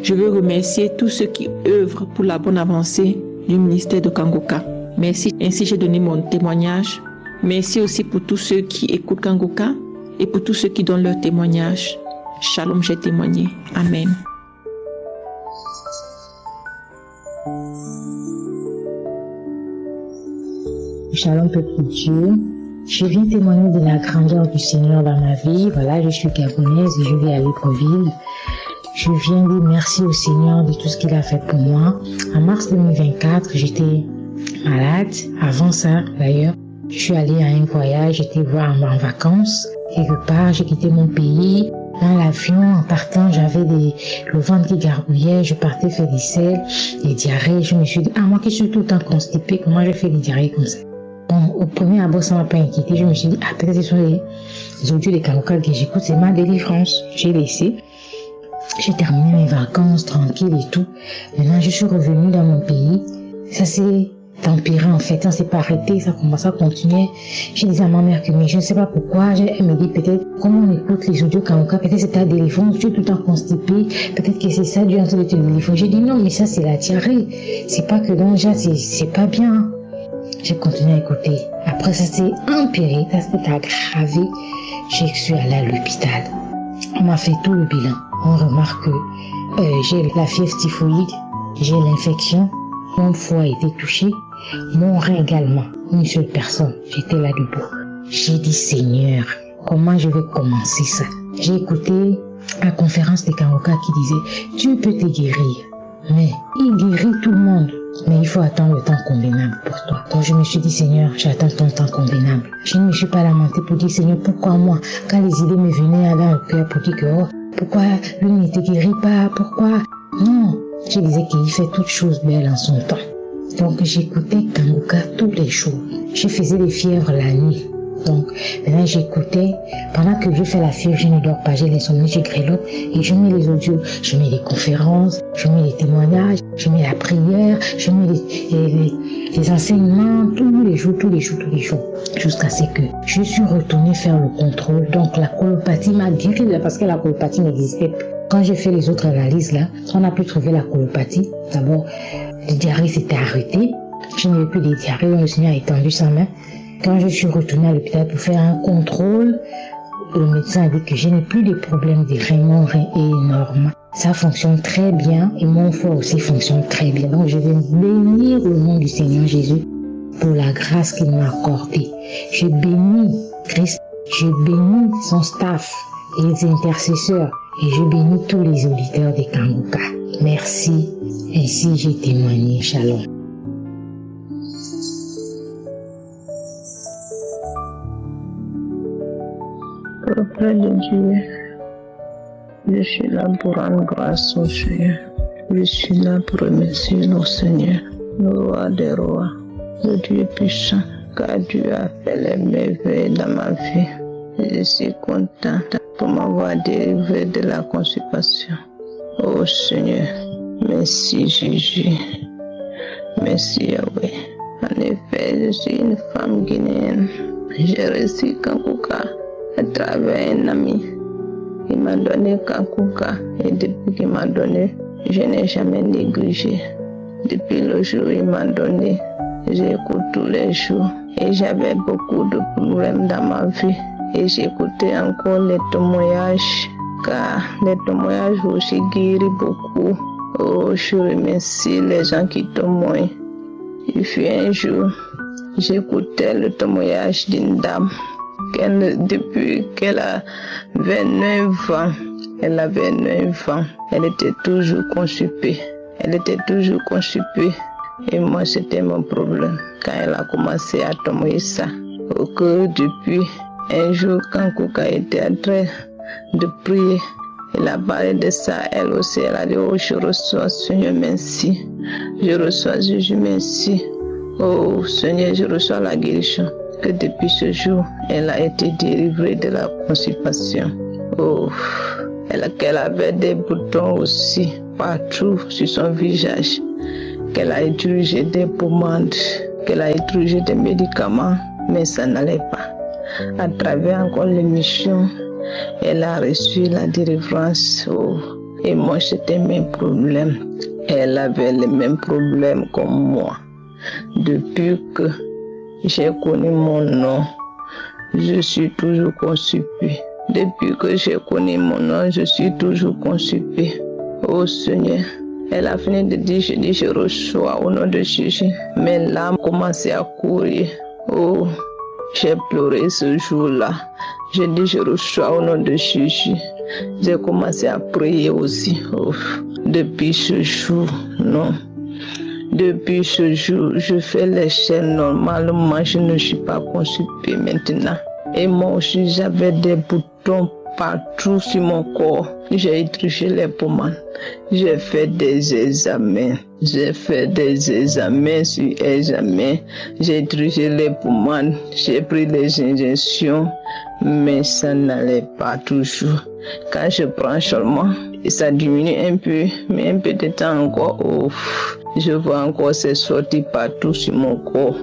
S18: Je veux remercier tous ceux qui œuvrent pour la bonne avancée du ministère de Kangoka. Merci. Ainsi, j'ai donné mon témoignage. Merci aussi pour tous ceux qui écoutent Kangoka et pour tous ceux qui donnent leur témoignage. Shalom, j'ai témoigné. Amen.
S19: Shalom, peuple de Dieu. Je viens témoigner de la grandeur du Seigneur dans ma vie. Voilà, je suis gabonaise et je vis à Libreville. Je viens dire merci au Seigneur de tout ce qu'il a fait pour moi. En mars 2024, j'étais malade. Avant ça, d'ailleurs, je suis allée à un voyage, j'étais voir en vacances. Quelque part, j'ai quitté mon pays. Dans l'avion, en partant, j'avais le ventre qui gargouillait. Je partais faire des selles, des diarrhées. Je me suis dit, moi qui suis tout le temps constipée, comment je fais des diarrhées comme ça? Bon, au premier abord, ça m'a pas inquiété. Je me suis dit, peut-être ce sont les audios des Kangoka que j'écoute, c'est ma délivrance. J'ai laissé. J'ai terminé mes vacances tranquille et tout. Maintenant, je suis revenue dans mon pays. Ça s'est empiré en fait. Ça s'est pas arrêté. Ça commence à continuer. J'ai dit à ma mère que, mais je ne sais pas pourquoi. Elle me dit peut-être, comme on écoute les audios Kangoka, peut-être c'est ta délivrance. Tu es tout le temps constipé. Peut-être que c'est ça, Dieu est en train de te délivrer. J'ai dit non, mais ça c'est la diarrhée. C'est pas que dans déjà, c'est pas bien. J'ai continué à écouter. Après, ça s'est empiré. Ça s'est aggravé. Je suis allée à l'hôpital. On m'a fait tout le bilan. On remarque que j'ai la fièvre typhoïde, j'ai l'infection, mon foie a été touché, mon rein également, une seule personne, j'étais là debout. J'ai dit Seigneur, comment je vais commencer ça? J'ai écouté la conférence des Kangoka qui disait Dieu peut te guérir, mais il guérit tout le monde. Mais il faut attendre le temps convenable pour toi. Donc je me suis dit, Seigneur, j'attends ton temps convenable. Je ne me suis pas lamentée pour dire, Seigneur, pourquoi moi? Quand les idées me venaient dans le cœur pour dire que, pourquoi lui ne te guérit pas? Pourquoi? Non, je disais qu'il fait toutes choses belles en son temps. Donc j'écoutais Kangoka tous les jours. Je faisais des fièvres la nuit. Donc maintenant j'écoutais, pendant que je fais la fièvre, je ne dors pas, j'ai l'insomnie, je grelotte et je mets les audios, je mets les conférences, je mets les témoignages, je mets la prière, je mets les enseignements tous les jours, jusqu'à ce que je suis retournée faire le contrôle. Donc la colopathie m'a guéri parce que la colopathie n'existait plus. Quand j'ai fait les autres analyses là, on a pu trouver la colopathie. D'abord, les diarrhées s'étaient arrêtées, je n'avais plus de diarrhées, donc le Seigneur a étendu sa main. Quand je suis retournée à l'hôpital pour faire un contrôle, le médecin a dit que je n'ai plus de problème de rein, mon rein est énorme. Ça fonctionne très bien et mon foie aussi fonctionne très bien. Donc je vais bénir le nom du Seigneur Jésus pour la grâce qu'il m'a accordée. Je bénis Christ, je bénis son staff et les intercesseurs et je bénis tous les auditeurs des Kangoka. Merci, ainsi j'ai témoigné. Shalom.
S4: Auprès de Dieu, je suis là pour rendre grâce au Seigneur. Je suis là pour remercier le Seigneur, le roi des rois, le Dieu puissant, car Dieu a fait les merveilles dans ma vie. Je suis content pour m'avoir délivré de la constipation. Oh Seigneur, merci Jésus, merci Yahweh. En effet, je suis une femme guinéenne. J'ai reçu Kangoka à travers un ami. Il m'a donné Kangoka et depuis qu'il m'a donné, je n'ai jamais négligé. Depuis le jour où il m'a donné, j'ai écouté
S15: tous les jours. Et j'avais beaucoup de problèmes dans ma vie. Et j'écoutais encore les témoignages, car les témoignages aussi guérissent beaucoup. Oh, je remercie les gens qui témoignent. Il fut un jour, j'écoutais le témoignage d'une dame. Depuis qu'elle avait 9 ans, elle était toujours constipée. Et moi, c'était mon problème. Quand elle a commencé à témoigner ça, que depuis un jour, quand Kouka était en train de prier, elle a parlé de ça, elle aussi, elle a dit, oh, je reçois Seigneur, merci. Je reçois Jésus, merci. Oh, Seigneur, je reçois la guérison. Que depuis ce jour, elle a été délivrée de la constipation. Oh, qu'elle avait des boutons aussi partout sur son visage. Qu'elle a utilisé des pommades, qu'elle a utilisé des médicaments, mais ça n'allait pas. À travers encore l'émission, elle a reçu la délivrance. Oh, et moi, c'était mes problèmes. Elle avait les mêmes problèmes comme moi. Depuis que j'ai connu mon nom, je suis toujours constipée. Depuis que j'ai connu mon nom, je suis toujours constipée. Oh Seigneur, elle a fini de dire, je reçois au nom de Jésus. Mes larmes commençaient à courir. Oh, j'ai pleuré ce jour-là. J'ai dit, je reçois au nom de Jésus. J'ai commencé à prier aussi. Oh, depuis ce jour, non. Depuis ce jour, je fais les chaînes normalement. Je ne suis pas constipée maintenant. Et moi aussi, j'avais des boutons partout sur mon corps. J'ai utilisé les pommades. J'ai fait des examens. J'ai utilisé les pommades. J'ai pris les injections. Mais ça n'allait pas toujours. Quand je prends seulement, ça diminue un peu. Mais un peu de temps encore, je vois encore ces sorties partout sur mon corps.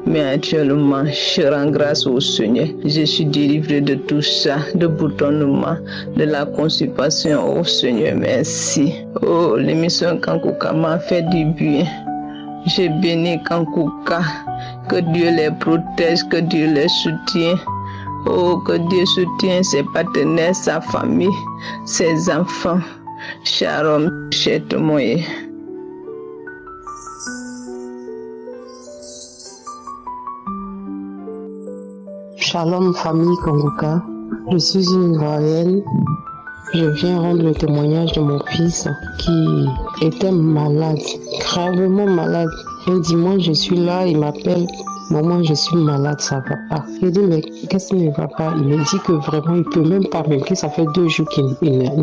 S15: Mais actuellement, je rends grâce au Seigneur. Je suis délivrée de tout ça, de boutonnement, de la constipation. Oh Seigneur, merci. Oh, l'émission Kankouka m'a fait du bien. Je bénis Kankouka. Que Dieu les protège, que Dieu les soutienne. Oh, que Dieu soutienne ses partenaires, sa famille, ses enfants. Shalom, cher témoin.
S8: Shalom famille Kankouka, je suis une Ivoirienne. Je viens rendre le témoignage de mon fils qui était malade, gravement malade. Un dimanche, je suis là, il m'appelle, maman, je suis malade, ça va pas. Je dis, mais qu'est-ce qui ne va pas? Il me dit que vraiment, il peut même pas, même que ça fait 2 jours qu'il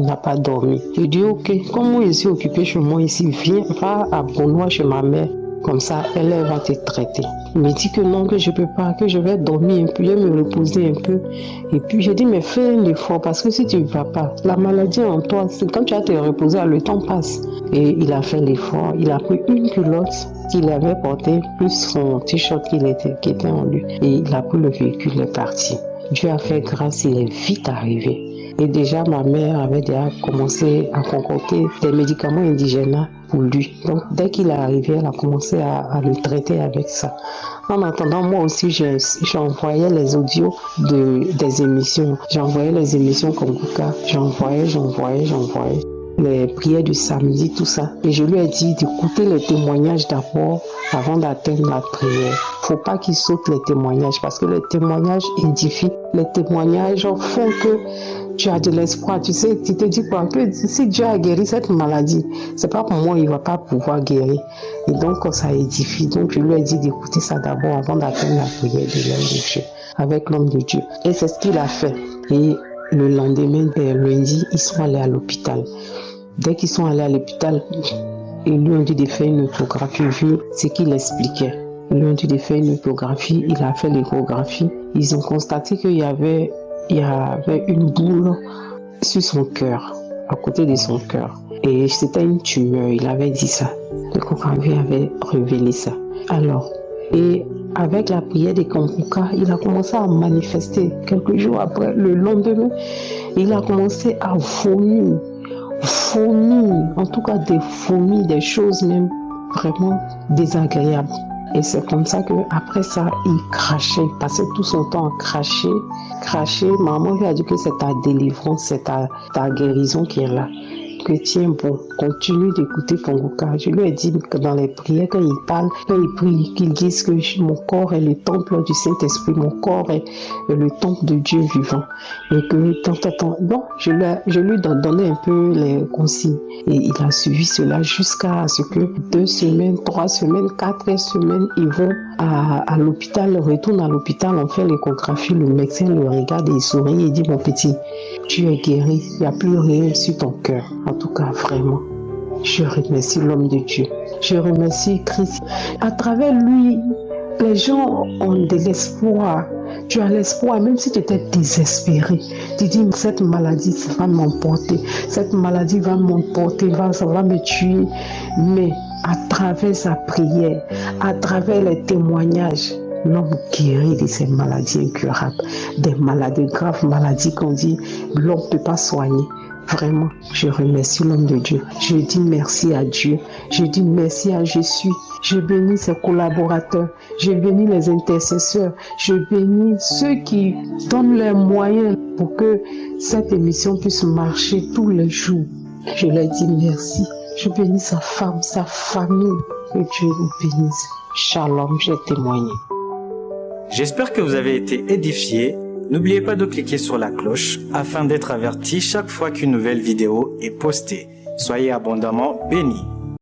S8: n'a pas dormi. Je dis, ok, comme moi je suis occupée chez moi ici, viens, va à Bonois chez ma mère. Comme ça, elle va te traiter. Il me dit que non, que je peux pas, que je vais dormir un peu, je vais me reposer un peu. Et puis, je dis, mais fais un effort, parce que si tu ne vas pas, la maladie en toi, c'est quand tu vas te reposer, le temps passe. Et il a fait l'effort. Il a pris une culotte qu'il avait portée, plus son t-shirt qui était en lui. Et il a pris le véhicule, il est parti. Dieu a fait grâce, il est vite arrivé. Et déjà, ma mère avait déjà commencé à concocter des médicaments indigènes pour lui. Donc, dès qu'il est arrivé, elle a commencé à le traiter avec ça. En attendant, moi aussi, j'envoyais les audios des émissions. J'envoyais les émissions Kankouka. J'envoyais. Les prières du samedi, tout ça. Et je lui ai dit d'écouter les témoignages d'abord avant d'atteindre la prière. Faut pas qu'il saute les témoignages parce que les témoignages édifient. Les témoignages font que tu as de l'espoir. Tu sais, tu te dis quoi, que si Dieu a guéri cette maladie, c'est pas pour moi, il va pas pouvoir guérir. Et donc, ça édifie. Donc, je lui ai dit d'écouter ça d'abord avant d'atteindre la prière de l'homme de Dieu, avec l'homme de Dieu. Et c'est ce qu'il a fait. Et le lendemain, lundi, ils sont allés à l'hôpital. Dès qu'ils sont allés à l'hôpital, ils lui ont dit de faire une échographie, vu ce qu'il expliquait. Ils lui ont dit de faire une échographie, il a fait l'échographie. Ils ont constaté qu'il y avait une boule sur son cœur, à côté de son cœur. Et c'était une tumeur, il avait dit ça. L'échographie avait révélé ça. Alors, et avec la prière des Kankouka, il a commencé à manifester. Quelques jours après, le lendemain, il a commencé à vomir, en tout cas des vomis, des choses même vraiment désagréables. Et c'est comme ça qu'après ça, il crachait. Il passait tout son temps à cracher. Maman lui a dit que c'est ta délivrance, c'est ta guérison qui est là. Que tiens bon, continue d'écouter Kanguka. Je lui ai dit que dans les prières, quand il parle, quand il prie, qu'il dise que mon corps est le temple du Saint-Esprit, mon corps est le temple de Dieu vivant. Et que bon, je lui ai donné un peu les consignes. Et il a suivi cela jusqu'à ce que 2 semaines, 3 semaines, 4 semaines, ils vont à l'hôpital, ils retournent à l'hôpital, on fait l'échographie, le médecin le regarde et il sourit et dit mon petit, tu es guéri, il n'y a plus rien sur ton cœur. En tout cas, vraiment, je remercie l'homme de Dieu. Je remercie Christ. À travers lui, les gens ont de l'espoir. Tu as l'espoir, même si tu étais désespéré. Tu dis, cette maladie, ça va m'emporter. Cette maladie va m'emporter, ça va me tuer. Mais à travers sa prière, à travers les témoignages, l'homme guérit de ces maladies incurables. Des maladies graves, maladies qu'on dit, l'homme ne peut pas soigner. Vraiment, je remercie l'homme de Dieu. Je dis merci à Dieu. Je dis merci à Jésus. Je bénis ses collaborateurs. Je bénis les intercesseurs. Je bénis ceux qui donnent les moyens pour que cette émission puisse marcher tous les jours. Je leur dis merci. Je bénis sa femme, sa famille. Que Dieu vous bénisse. Shalom, j'ai témoigné.
S20: J'espère que vous avez été édifiés. N'oubliez pas de cliquer sur la cloche afin d'être averti chaque fois qu'une nouvelle vidéo est postée. Soyez abondamment bénis.